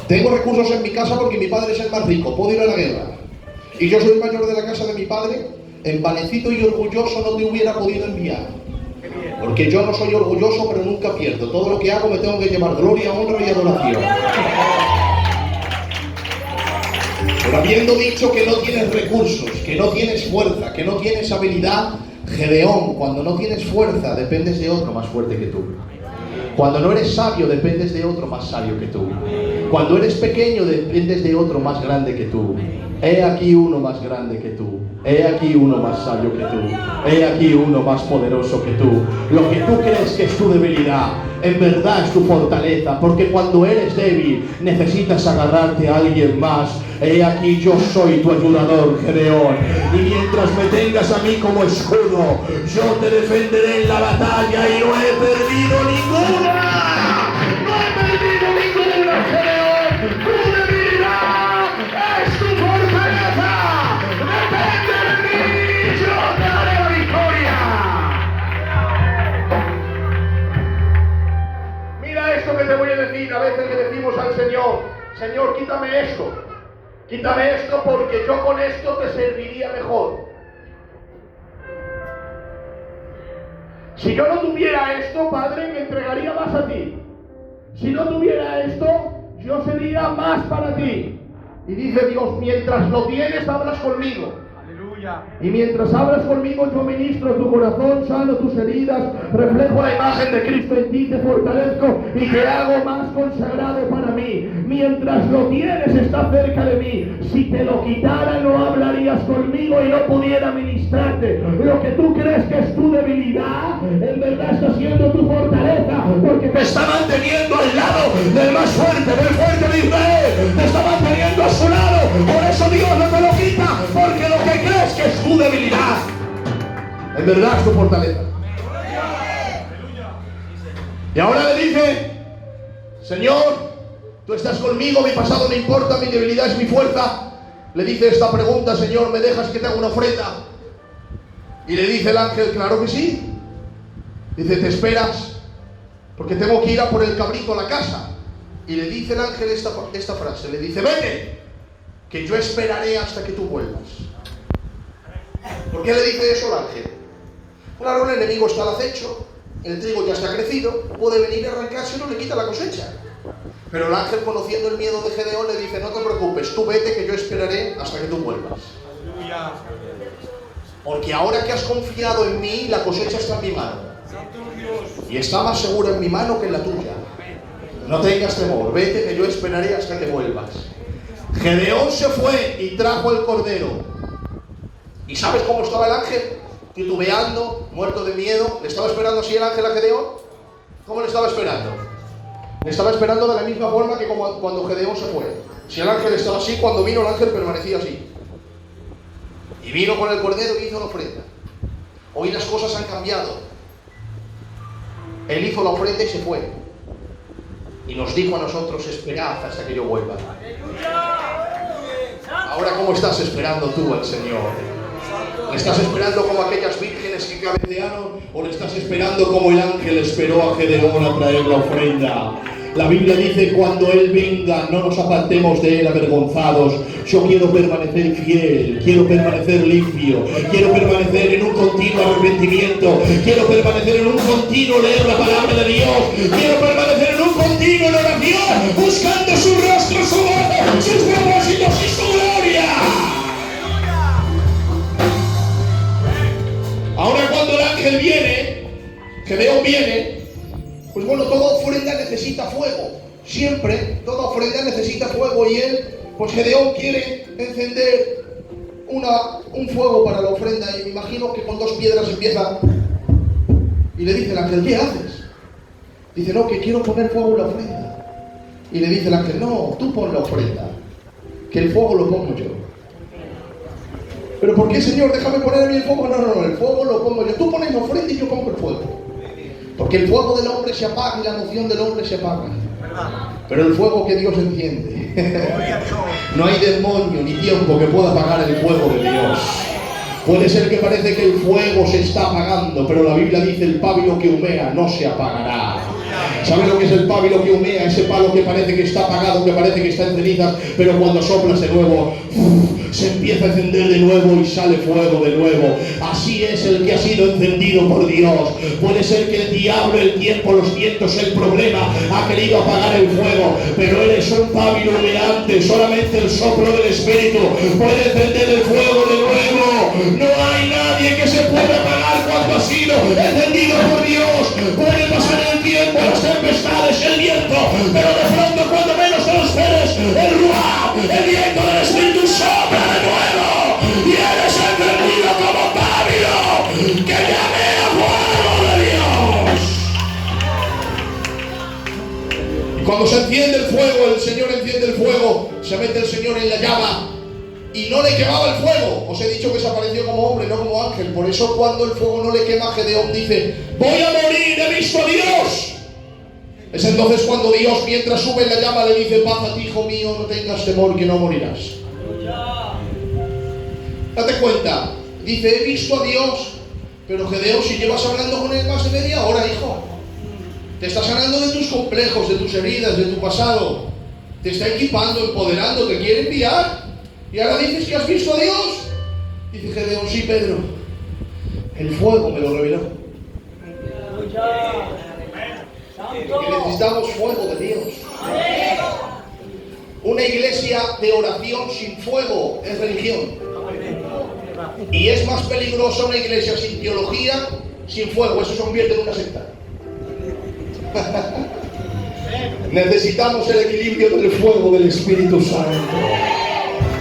Tengo recursos en mi casa porque mi padre es el más rico, puedo ir a la guerra. Y yo soy el mayor de la casa de mi padre, envanecido y orgulloso no te hubiera podido enviar. Porque yo no soy orgulloso, pero nunca pierdo. Todo lo que hago me tengo que llevar gloria, honra y adoración. Pero habiendo dicho que no tienes recursos, que no tienes fuerza, que no tienes habilidad, Gedeón, cuando no tienes fuerza, dependes de otro más fuerte que tú. Cuando no eres sabio, dependes de otro más sabio que tú. Cuando eres pequeño, dependes de otro más grande que tú. He aquí uno más grande que tú. He aquí uno más sabio que tú. He aquí uno más poderoso que tú. Lo que tú crees que es tu debilidad, en verdad es tu fortaleza. Porque cuando eres débil, necesitas agarrarte a alguien más. He aquí yo soy tu ayudador, Gedeón. Y mientras me tengas a mí como escudo, yo te defenderé en la batalla y no he perdido ninguna. No he perdido ninguna, Gedeón. Tu debilidad es tu fortaleza. Depende de mí, yo te daré la victoria. Mira esto que te voy a decir. A veces le decimos al Señor, Señor, quítame esto. Quítame esto porque yo con esto te serviría mejor. Si yo no tuviera esto, Padre, me entregaría más a ti. Si no tuviera esto, yo sería más para ti. Y dice Dios, mientras lo tienes, hablas conmigo. Y mientras hablas conmigo, yo ministro tu corazón, sano tus heridas, reflejo la imagen de Cristo en ti, te fortalezco y te hago más consagrado para mí. Mientras lo tienes, está cerca de mí. Si te lo quitara, no hablarías conmigo y no pudiera ministrarte. Lo que tú crees que es tu debilidad, en verdad está siendo tu fortaleza, porque te está manteniendo al lado del más fuerte, del fuerte de Israel. Te está manteniendo a su lado. Por eso Dios no te lo quita, porque lo que crees que es tu debilidad, en verdad es tu fortaleza. Y ahora le dice, Señor, tú estás conmigo, mi pasado no importa, mi debilidad es mi fuerza. Le dice esta pregunta, Señor, ¿me dejas que te haga una ofrenda? Y le dice el ángel, claro que sí. Dice, ¿te esperas? Porque tengo que ir a por el cabrito a la casa. Y le dice el ángel esta frase, le dice, vete, que yo esperaré hasta que tú vuelvas. ¿Por qué le dice eso al ángel? Claro, el enemigo está al acecho, el trigo ya está crecido, puede venir a arrancarse y no le quita la cosecha. Pero el ángel, conociendo el miedo de Gedeón, le dice, no te preocupes, tú vete que yo esperaré hasta que tú vuelvas. Porque ahora que has confiado en mí, la cosecha está en mi mano. Y está más segura en mi mano que en la tuya. No tengas temor, vete que yo esperaré hasta que vuelvas. Gedeón se fue y trajo el cordero. ¿Y sabes cómo estaba el ángel? Titubeando, muerto de miedo. ¿Le estaba esperando así el ángel a Gedeón? ¿Cómo le estaba esperando? Le estaba esperando de la misma forma que como cuando Gedeón se fue. Si el ángel estaba así, cuando vino el ángel permanecía así. Y vino con el cordero y hizo la ofrenda. Hoy las cosas han cambiado. Él hizo la ofrenda y se fue. Y nos dijo a nosotros, esperad hasta que yo vuelva. Ahora, ¿cómo estás esperando tú al Señor? ¿Le estás esperando como aquellas vírgenes que cabecearon? ¿O le estás esperando como el ángel esperó a Gedeón a traer la ofrenda? La Biblia dice, cuando Él venga, no nos apartemos de Él avergonzados. Yo quiero permanecer fiel, quiero permanecer limpio, quiero permanecer en un continuo arrepentimiento, quiero permanecer en un continuo leer la palabra de Dios, quiero permanecer en un continuo en oración, buscando su rostro, su voz, sus propósitos y su gloria. Ahora cuando el ángel viene, Gedeón viene, pues bueno, toda ofrenda necesita fuego. Siempre, toda ofrenda necesita fuego. Y él, pues Gedeón quiere encender un fuego para la ofrenda. Y me imagino que con 2 piedras empieza. Y le dice el ángel, ¿qué haces? Dice, no, que quiero poner fuego en la ofrenda. Y le dice el ángel, no, tú pon la ofrenda, que el fuego lo pongo yo. ¿Pero por qué, Señor? Déjame poner a mí el fuego. No, el fuego lo pongo yo. Tú pones la ofrenda y yo pongo el fuego. Porque el fuego del hombre se apaga y la emoción del hombre se apaga. Pero el fuego que Dios enciende, no hay demonio ni tiempo que pueda apagar el fuego de Dios. Puede ser que parece que el fuego se está apagando, pero la Biblia dice, el pábilo que humea no se apagará. ¿Sabes lo que es el pábilo que humea? Ese palo que parece que está apagado, que parece que está en cenizas, pero cuando soplas de nuevo, se empieza a encender de nuevo y sale fuego de nuevo. Así es el que ha sido encendido por Dios. Puede ser que el diablo, el tiempo, los vientos, el problema ha querido apagar el fuego, pero él es un pábilo humeante. Solamente el soplo del Espíritu puede encender el fuego de nuevo. No hay nadie que se pueda apagar cuando ha sido encendido por Dios. Puede pasar el tiempo, las tempestades, el viento, pero de pronto, cuando menos te lo esperes, el ruah, el viento del Espíritu sopla de nuevo y eres encendido como pábilo que llame a fuego de Dios. Y cuando se enciende el fuego, el Señor enciende el fuego, se mete el Señor en la llama y no le quemaba el fuego. Os he dicho que se apareció como hombre, no como ángel. Por eso cuando el fuego no le quema, Gedeón dice, voy a morir, he visto a Dios. Es entonces cuando Dios, mientras sube en la llama, le dice, paz a ti, hijo mío, no tengas temor, que no morirás. Date cuenta, dice, he visto a Dios. Pero Gedeón, si llevas hablando con él más de media hora, hijo, te está sanando de tus complejos, de tus heridas, de tu pasado, te está equipando, empoderando, te quiere enviar. Y ahora dices que has visto a Dios. Dice Gedeón, sí, Pedro, el fuego me lo reveló. Que necesitamos fuego de Dios. Una iglesia de oración sin fuego es religión. Y es más peligrosa una iglesia sin teología, sin fuego. Eso se convierte en una secta. Necesitamos el equilibrio del fuego del Espíritu Santo.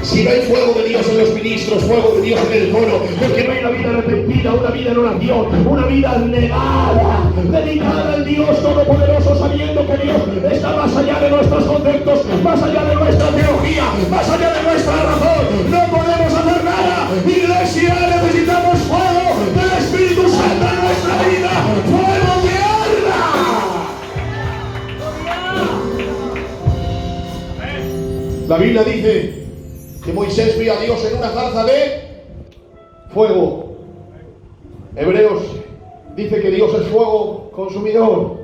Si no hay fuego de Dios en los ministros, fuego de Dios en el coro, porque no hay una vida arrepentida, una vida en oración, una vida abnegada, dedicada al Dios Todopoderoso, sabiendo que Dios está más allá de nuestros conceptos, más allá de nuestra teología, más allá de nuestra razón. No podemos hacer nada. Iglesia, necesitamos fuego del Espíritu Santo en nuestra vida, fuego que arda. La Biblia dice que Moisés vio a Dios en una zarza de fuego. Hebreos dice que Dios es fuego consumidor.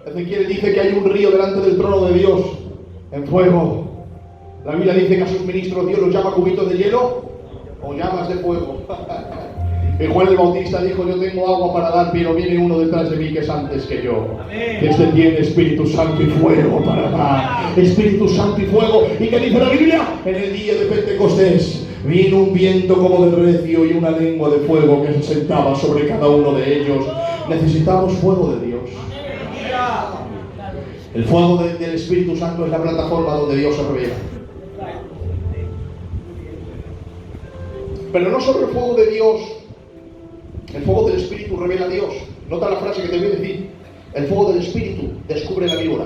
Ezequiel dice que hay un río delante del trono de Dios en fuego. La Biblia dice que a sus ministros Dios los llama cubitos de hielo o llamas de fuego. Y Juan el Bautista dijo, yo tengo agua para dar, pero viene uno detrás de mí que es antes que yo. Este tiene Espíritu Santo y fuego para dar. Espíritu Santo y fuego. ¿Y qué dice la Biblia? En el día de Pentecostés vino un viento como de recio y una lengua de fuego que se sentaba sobre cada uno de ellos. necesitamos fuego de Dios. El fuego del Espíritu Santo es la plataforma donde Dios se revela. Pero no solo el fuego de Dios, el fuego del Espíritu revela a Dios. Nota la frase que te voy a decir. El fuego del Espíritu descubre la víbora.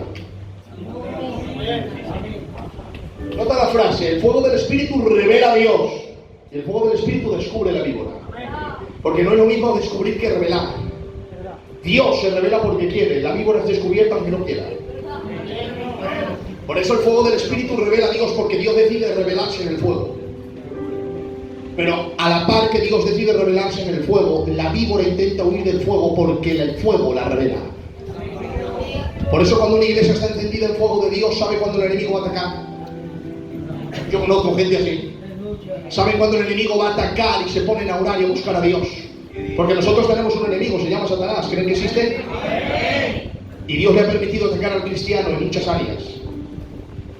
Nota la frase. El fuego del Espíritu revela a Dios. Y el fuego del Espíritu descubre la víbora. Porque no es lo mismo descubrir que revelar. Dios se revela porque quiere. La víbora es descubierta aunque no quiera. Por eso el fuego del Espíritu revela a Dios, porque Dios decide revelarse en el fuego. Pero a la par que Dios decide revelarse en el fuego, la víbora intenta huir del fuego porque el fuego la revela. Por eso cuando una iglesia está encendida en fuego de Dios, sabe cuando el enemigo va a atacar. Yo conozco gente así. Saben cuando el enemigo va a atacar y se ponen a orar y a buscar a Dios. Porque nosotros tenemos un enemigo, se llama Satanás. ¿Creen que existe? Y Dios le ha permitido atacar al cristiano en muchas áreas.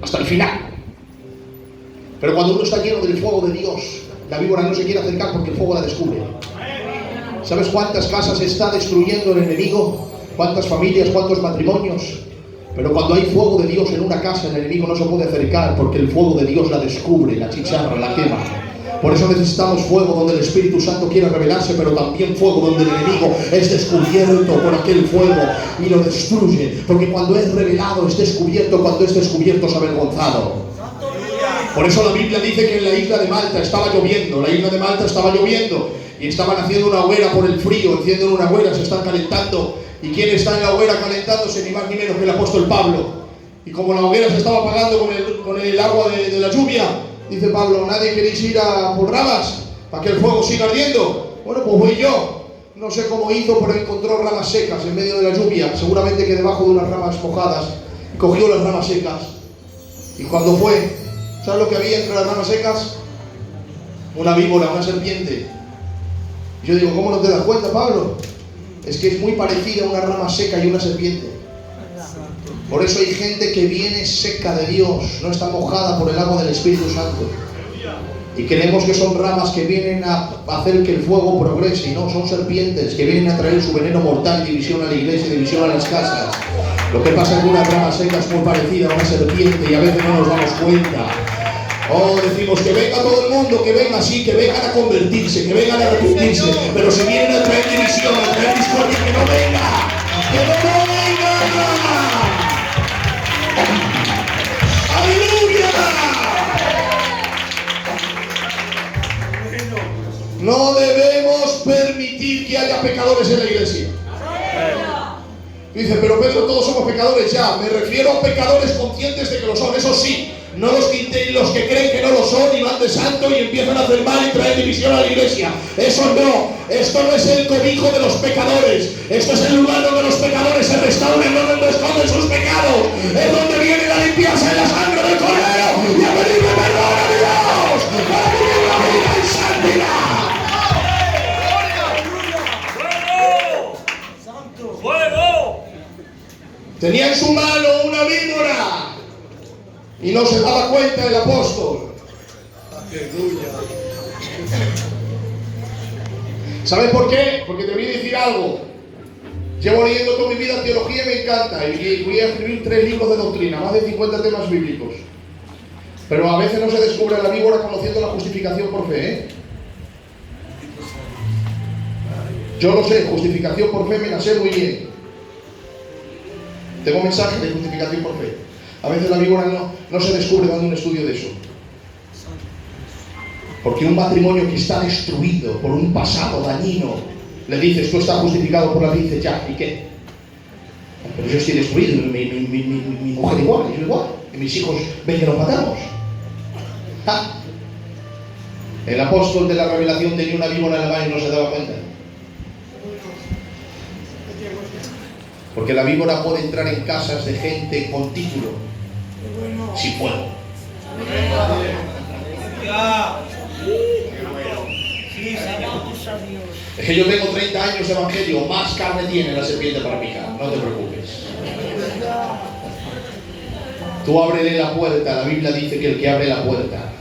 Hasta el final. Pero cuando uno está lleno del fuego de Dios, la víbora no se quiere acercar porque el fuego la descubre. ¿Sabes cuántas casas está destruyendo el enemigo? ¿Cuántas familias? ¿Cuántos matrimonios? Pero cuando hay fuego de Dios en una casa, el enemigo no se puede acercar porque el fuego de Dios la descubre, la chicharra, la quema. Por eso necesitamos fuego donde el Espíritu Santo quiere revelarse, pero también fuego donde el enemigo es descubierto por aquel fuego y lo destruye. Porque cuando es revelado es descubierto, cuando es descubierto es avergonzado. Por eso la Biblia dice que en la isla de Malta estaba lloviendo, y estaban haciendo una hoguera por el frío, encienden una hoguera, se están calentando. ¿Y quién está en la hoguera calentándose? Ni más ni menos que el apóstol Pablo. Y como la hoguera se estaba apagando con el agua de la lluvia, dice Pablo, ¿nadie queréis ir por ramas para que el fuego siga ardiendo? Bueno, pues voy yo. No sé cómo hizo, pero encontró ramas secas en medio de la lluvia, seguramente que debajo de unas ramas mojadas. Cogió las ramas secas. Y cuando fue, ¿sabes lo que había entre las ramas secas? Una víbora, una serpiente. Yo digo, ¿cómo no te das cuenta, Pablo? Es que es muy parecida a una rama seca y una serpiente. Por eso hay gente que viene seca de Dios, no está mojada por el agua del Espíritu Santo. Y creemos que son ramas que vienen a hacer que el fuego progrese, y no, son serpientes que vienen a traer su veneno mortal y división a la iglesia, división a las casas. Lo que pasa es que una rama seca es muy parecida a una serpiente y a veces no nos damos cuenta. Oh, decimos que venga todo el mundo, que venga así, que vengan a convertirse, que vengan a arrepentirse. Pero si vienen a traer división, a traer discordia, que no venga. ¡Que no venga! ¡Aleluya! No debemos permitir que haya pecadores en la iglesia. Dice, pero Pedro, todos somos pecadores ya. Me refiero a pecadores conscientes de que lo son, eso sí. No los que creen que no lo son y van de santo y empiezan a hacer mal y traer división a la iglesia. Eso no. Esto no es el cobijo de los pecadores. Esto es el lugar donde los pecadores se restauran, no donde esconden sus pecados. Es donde viene la limpieza en la sangre del Cordero y a pedirle perdón a Dios para vivir la vida en santidad. Tenía en su mano una víbora y no se daba cuenta el apóstol. Aleluya. ¿Sabes por qué? Porque te voy a decir algo. Llevo leyendo toda mi vida teología y me encanta. Y voy a escribir 3 libros de doctrina, más de 50 temas bíblicos. Pero a veces no se descubre la víbora conociendo la justificación por fe, ¿eh? Yo lo sé, justificación por fe me la sé muy bien. Tengo mensajes de justificación por fe. A veces la víbora no se descubre dando un estudio de eso. Porque un matrimonio que está destruido por un pasado dañino, le dices, tú estás justificado por la ley, dices, ya, ¿y qué? Pero yo estoy destruido, mi mujer igual, yo igual, y mis hijos ven que nos matamos. ¡Ja! El apóstol de la revelación tenía una víbora en la mano y no se daba cuenta. Porque la víbora puede entrar en casas de gente con título, sin fuego. Es que yo tengo 30 años de evangelio, más carne tiene la serpiente para picar, no te preocupes. Tú ábrele la puerta, la Biblia dice que el que abre la puerta,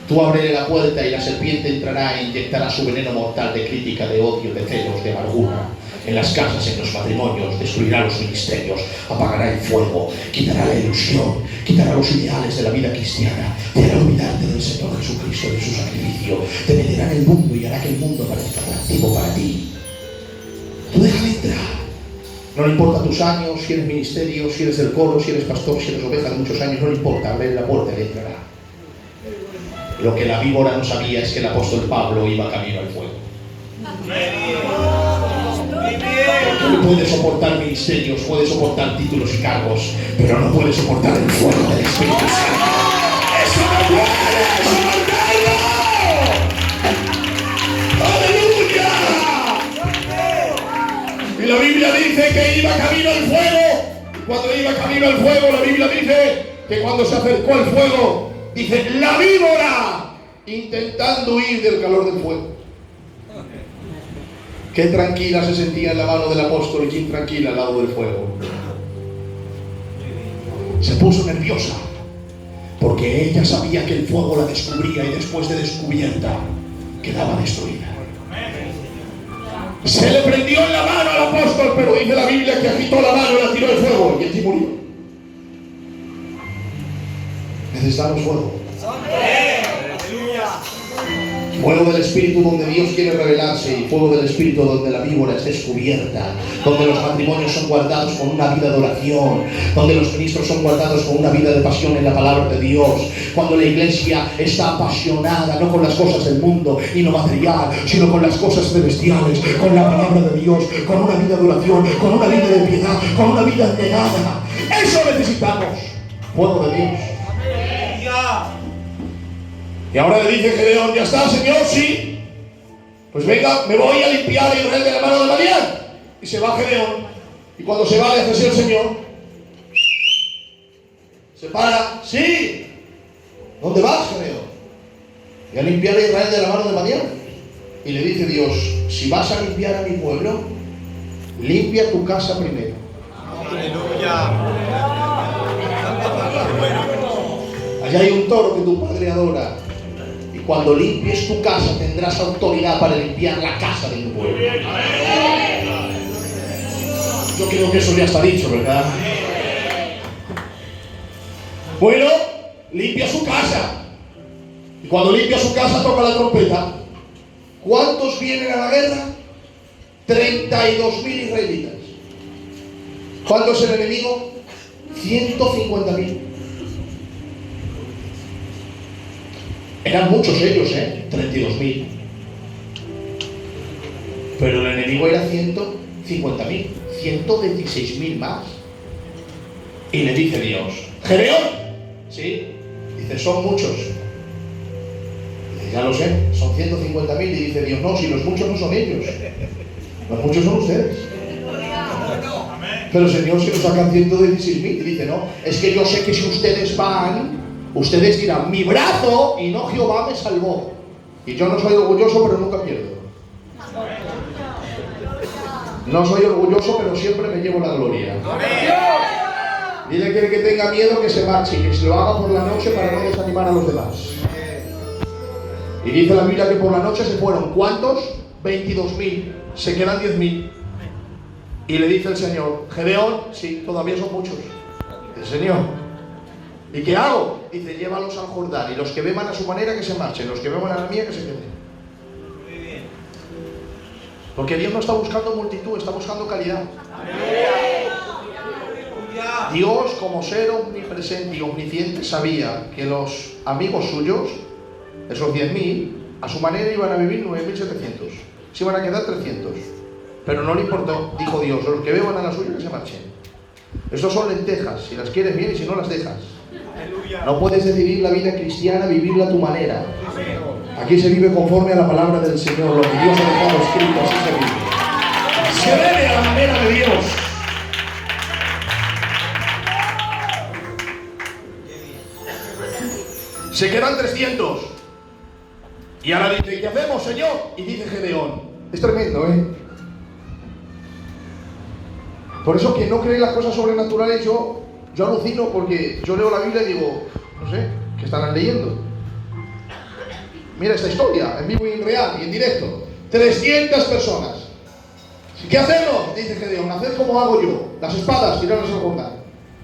tú ábrele la puerta y la serpiente entrará e inyectará su veneno mortal de crítica, de odio, de celos, de amargura. en las casas, en los matrimonios, destruirá los ministerios, apagará el fuego, quitará la ilusión, quitará los ideales de la vida cristiana, te hará olvidarte del Señor Jesucristo, de su sacrificio, te meterá en el mundo y hará que el mundo parezca atractivo para ti. Tú déjame entrar. No le importa tus años, si eres ministerio, si eres del coro, si eres pastor, si eres oveja de muchos años, no le importa, abre la puerta y le entrará. Lo que la víbora no sabía es que el apóstol Pablo iba camino al fuego. Porque no puede soportar ministerios, puede soportar títulos y cargos, pero no puede soportar el fuego del Espíritu Santo. ¡Eso no puede soportarlo! ¡Aleluya! Y la Biblia dice que iba camino al fuego. Cuando iba camino al fuego, la Biblia dice que cuando se acercó al fuego, dice, la víbora, intentando huir del calor del fuego. Qué tranquila se sentía en la mano del apóstol y qué intranquila al lado del fuego. Se puso nerviosa porque ella sabía que el fuego la descubría y después de descubierta quedaba destruida. Se le prendió en la mano al apóstol, pero dice la Biblia que agitó la mano y la tiró al fuego y él sí murió. Necesitamos fuego. Fuego del Espíritu donde Dios quiere revelarse, y fuego del Espíritu donde la víbora es descubierta, donde los matrimonios son guardados con una vida de oración, donde los ministros son guardados con una vida de pasión en la palabra de Dios, cuando la iglesia está apasionada no con las cosas del mundo y lo material, sino con las cosas celestiales, con la palabra de Dios, con una vida de oración, con una vida de piedad, con una vida entregada. Eso necesitamos, fuego de Dios. Y ahora le dice Gedeón, ¿ya está, Señor? Sí. Pues venga, me voy a limpiar a Israel de la mano de Madián. Y se va Gedeón. Y cuando se va le hace así el Señor. Se para. Sí. ¿Dónde vas, Gedeón? Voy a limpiar a Israel de la mano de Madián. Y le dice Dios, si vas a limpiar a mi pueblo, limpia tu casa primero. Aleluya. Allá hay un toro que tu padre adora. Cuando limpies tu casa tendrás autoridad para limpiar la casa de tu pueblo. Yo creo que eso ya está dicho, ¿verdad? Bueno, limpia su casa. Y cuando limpia su casa toca la trompeta. ¿Cuántos vienen a la guerra? 32.000 israelitas. ¿Cuánto es el enemigo? 150.000. Eran muchos ellos, 32.000. Pero el enemigo era 150.000, 126.000 más. Y le dice Dios, ¿Gedeón? Sí. Dice, son muchos. Dice, ya lo sé, son 150.000. Y dice Dios, no, si los muchos no son ellos. Los muchos son ustedes. Pero Señor, si nos sacan 116.000. Y dice, no, es que yo sé que si ustedes van, ustedes dirán, mi brazo y no Jehová me salvó. Y yo no soy orgulloso, pero nunca pierdo. No soy orgulloso, pero siempre me llevo la gloria. Dile que el que tenga miedo que se marche y que se lo haga por la noche para no desanimar a los demás. Y dice la Biblia que por la noche se fueron, ¿cuántos? 22.000. Se quedan 10.000. Y le dice el Señor, Gedeón, sí, todavía son muchos. El Señor, ¿y qué hago? Dice, llévalos al Jordán, y los que beban a su manera que se marchen, los que beban a la mía que se queden. Porque Dios no está buscando multitud, está buscando calidad. Dios, como ser omnipresente y omnisciente, sabía que los amigos suyos, esos 10.000, a su manera iban a vivir 9.700. Se iban a quedar 300. Pero no le importó, dijo Dios, los que beban a la suya que se marchen. Estos son lentejas, si las quieres bien y si no las dejas. No puedes decidir la vida cristiana, vivirla a tu manera. Aquí se vive conforme a la palabra del Señor. Lo que Dios ha dejado escrito, así se vive. Se vive a la manera de Dios. Se quedan 300. Y ahora dice, ¿qué hacemos, Señor? Y dice Gedeón, es tremendo, Por eso que no creen las cosas sobrenaturales, yo alucino, porque yo leo la Biblia y digo, no sé, ¿qué estarán leyendo? Mira esta historia, en vivo y en real y en directo. 300 personas. ¿Y qué hacemos? Dice Gedeón, haced como hago yo. Las espadas, tirarlas al Jordán.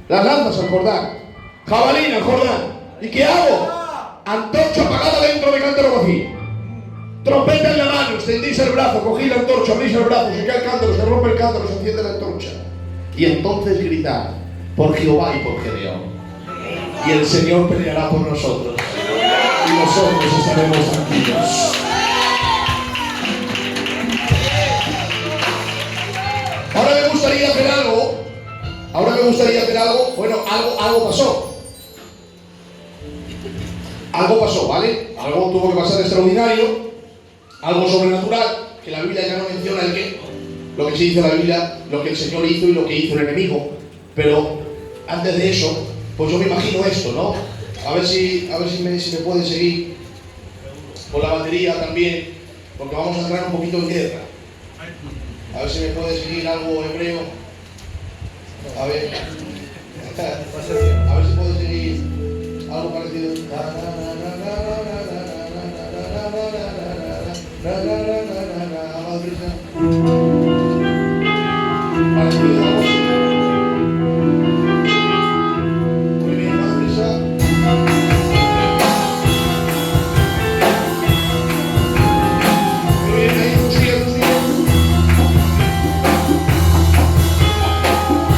Las lanzas al Jordán. Jabalina al Jordán. ¿Y qué hago? Antorcha apagada dentro de cántaro vacío. Trompeta en la mano, extendís el brazo, cogí la antorcha, abrís el brazo, se cae el cántaro, se rompe el cántaro, se enciende la antorcha. Y entonces gritad, por Jehová y por Gedeón. Y el Señor peleará por nosotros. Y nosotros estaremos tranquilos. Ahora me gustaría hacer algo. Bueno, algo pasó. Algo pasó, ¿vale? Algo tuvo que pasar extraordinario, algo sobrenatural, que la Biblia ya no menciona el qué, lo que sí dice la Biblia, lo que el Señor hizo y lo que hizo el enemigo. Pero antes de eso, pues yo me imagino esto, ¿no? A ver si me puede seguir con la batería también, porque vamos a entrar un poquito en guerra. A ver si me puede seguir algo hebreo. A ver si puede seguir algo parecido. Muy bien, más prisa. Muy bien, ahí tú sigue.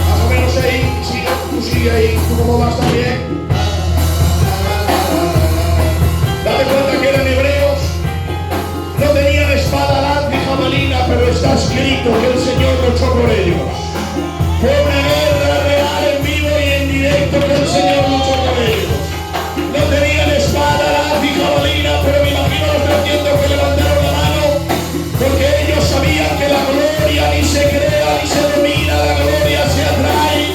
Más o menos ahí, tú sigue ahí, tú como vas también. Date cuenta que eran hebreos, no tenían espada, lanza y jabalina, pero está escrito que el Señor luchó por ellos. Fue una guerra real, en vivo y en directo, que el Señor luchó por ellos. No tenían espada, lanza y jabalina, pero me imagino a los 300 que levantaron la mano, porque ellos sabían que la gloria ni se crea ni se domina, la gloria se atrae,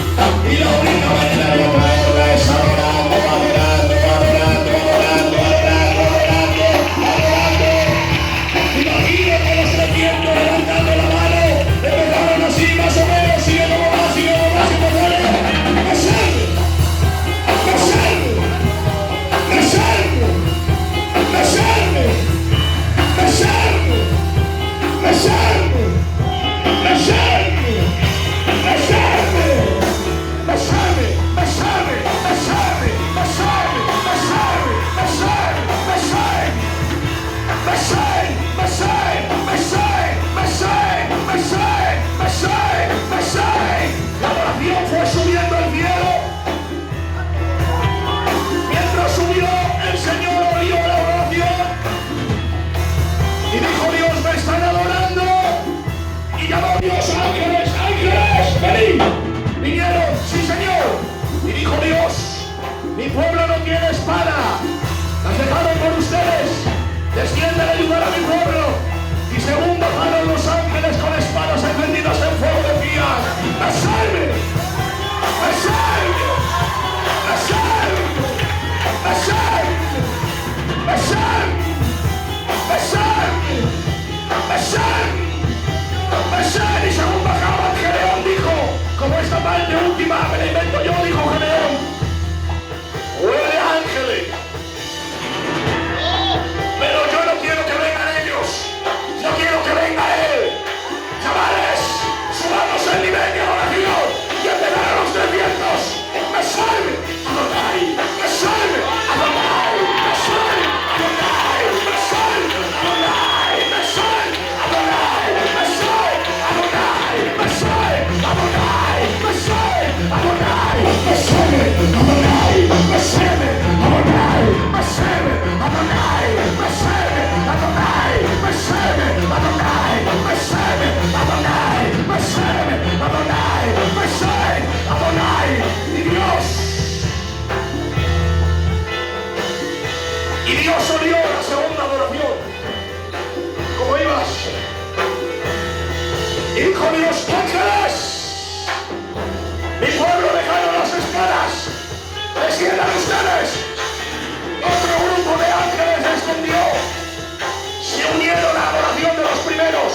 y la única manera de atraerla es adorando, adorando, adorando, adorando, adorando, adorando, adorando. Imagino que los 300 levantando la mano empezaron así, más o menos, sigue como más, y empezaron. ¡Me salvo! ¡Me salvo! ¡Me salvo! ¡Me salvo! ¡Me salvo! ¡Me salvo! ¡Me salvo! ¡Me salvo! ¡Me salve! ¡Me salve! ¡Me salve! ¡Me salve! ¡Me salve! ¡Me salve! ¡Me salve! ¡Me salve! ¡Me salve! ¡Me salve! ¡Me salve! ¡Me salve! ¡Me salve! ¡Me salve! La oración fue subiendo al cielo. Mientras subió, el Señor oyó la oración y dijo: Dios, me están adorando. Y llamó Dios: ángeles, ángeles, venid. Vinieron, sí Señor. Y dijo Dios: mi pueblo no tiene espada, las dejaron por ustedes, descienden a ayudar a mi pueblo. Y según bajaron los ángeles con espadas encendidas en fuego, decían: ¡me salve! ¡Me salve! ¡Me salve! ¡Me salve! ¡Me salve! ¡Me salve! ¡Me salve! ¡Me salve! Y según bajaban, Gedeón dijo: como esta parte última me la invento yo, dijo Gedeón, huele a ángeles. Pero yo no quiero que vengan ellos, yo quiero que venga él. Chavales, subamos el nivel de oración y empezaron los 300. ¡Me salve! ¡Adonai! ¡Me salve! ¡Adonai! ¡Me salve! ¡Adonai! ¡Me salve! ¡Adonai! ¡Me salve! ¡Adonai! ¡Me salve! ¡Adonai! ¡Me salve! ¡Adonai! ¡Me salve! ¡Adonai! ¡Me salve! ¡Adonai! ¡Me salve! ¡Adonai! ¡Me salve! ¡Adonai! ¡Me salve! ¡Adonai! ¡Me salve! ¡Adonai! ¡Me salve! ¡Adonai! ¡Me salve! ¡Adonai! ¡Me salve! ¡Adonai! Y Dios oyó la segunda adoración. ¿Cómo ibas? Y dijo Dios: ángeles, mi pueblo dejaron las espadas, desciendan ustedes. Otro grupo de ángeles descendió, se unieron a la adoración de los primeros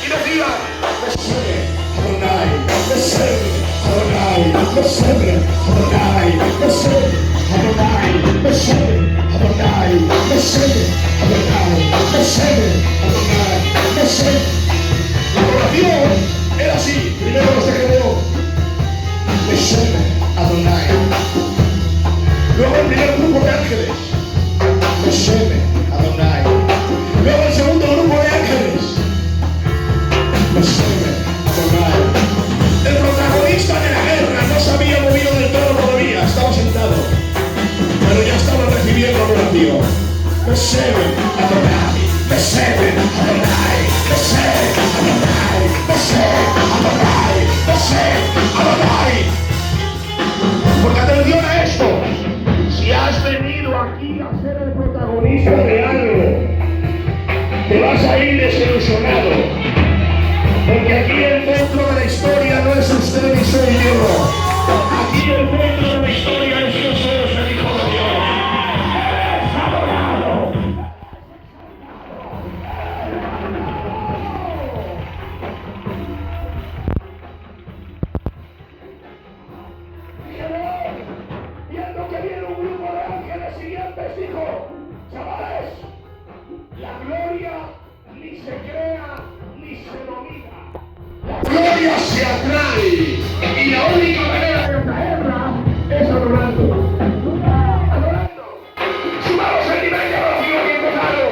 y decían: me salve, Adonai, me salve, Adonai, me salve, Adonai, me salve, Adonai, me salve, Adonai, me salve, Adonai, me salve, Adonai, me salve. La oración era así. Primero los hebreo. Beseme Adonai. Luego el primer grupo de ángeles. Beseme Adonai. Luego el segundo grupo de ángeles. Beseme Adonai. El protagonista de la guerra no se había movido del trono todavía. Estaba sentado. Pero ya estaba recibiendo adoración. Beseme Adonai. Beseme Adonai. Beseme Adonai. Beseme Adonai. Beseme Adonai. Porque atención a esto. Si has venido aquí a ser el protagonista de algo, te vas a ir desilusionado. Porque aquí el centro de la historia no es usted ni soy yo. Aquí el centro de la historia es yo soy el Hijo de Dios. ¡Es adorado! Viendo que viene un grupo de ángeles siguientes, dijo: chavales, la gloria ni se crea ni se domina. La gloria se atrae y la única manera de atraerla es adorando. Adorando. Subamos el nivel de oración y empezado.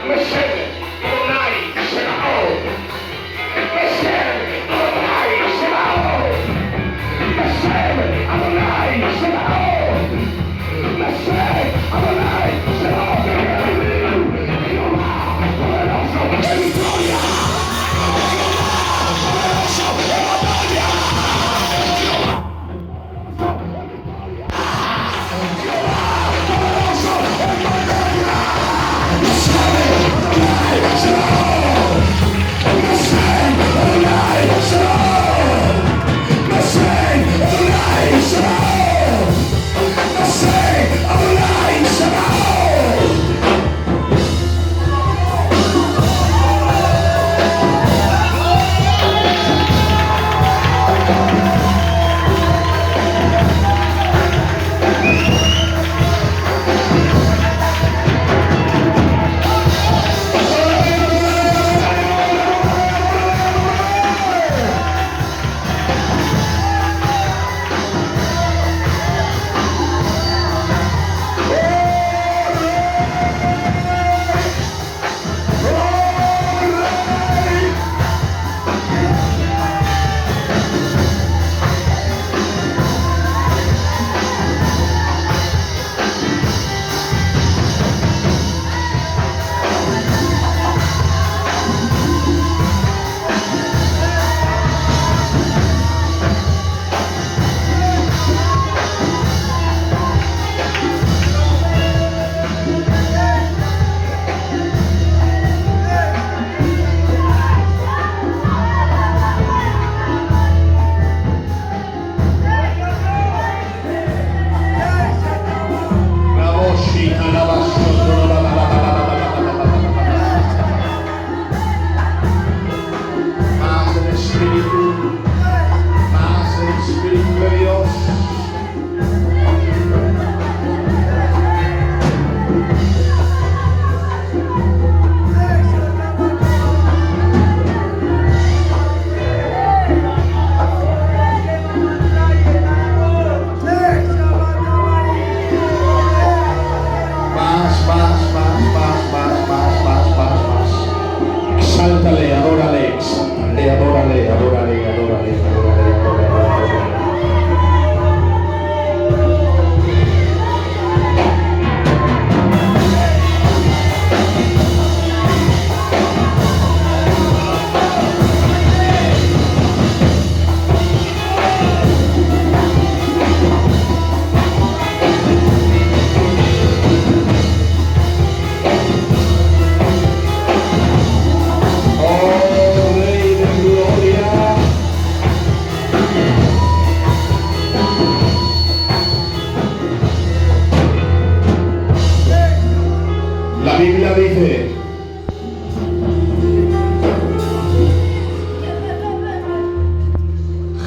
Mesere, Adonai, Sebaot. Mesere, Adonai, Sebaot. Mesere, Adonai, Sebaot. Mesere, Adonai, Sebaot. Jehová, poderoso de victoria.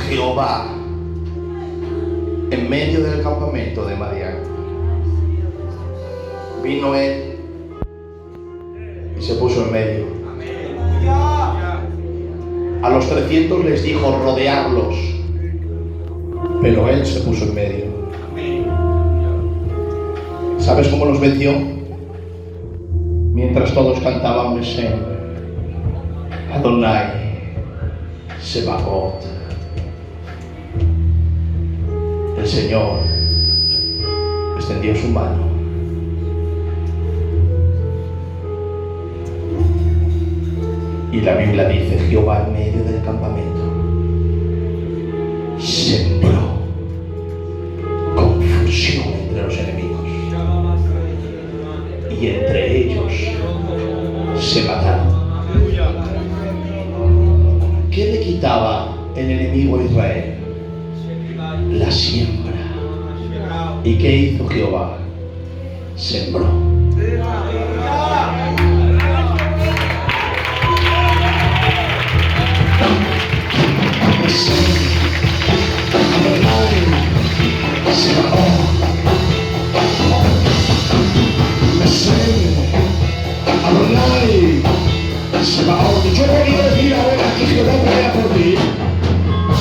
Jehová en medio del campamento de Madián. Vino él y se puso en medio. A los 300 les dijo rodearlos, pero él se puso en medio. ¿Sabes cómo los venció? Mientras todos cantaban Mesén, Adonai, Sebaot. El Señor extendió su mano y la Biblia dice: Jehová en medio del campamento sembró confusión entre los enemigos y entre ellos se mataron. ¿Qué le quitaba el enemigo a Israel? La siembra. ¿Y qué hizo Jehová? Sembró. Yo voy a decir ahora que Jehová pelea por ti,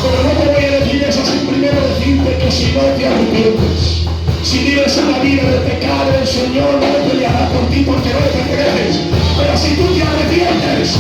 pero no te voy a decir eso sin primero decirte que si no te arrepientes, si vives en la vida de pecado, el Señor no peleará por ti porque no le perteneces. Pero si tú te arrepientes,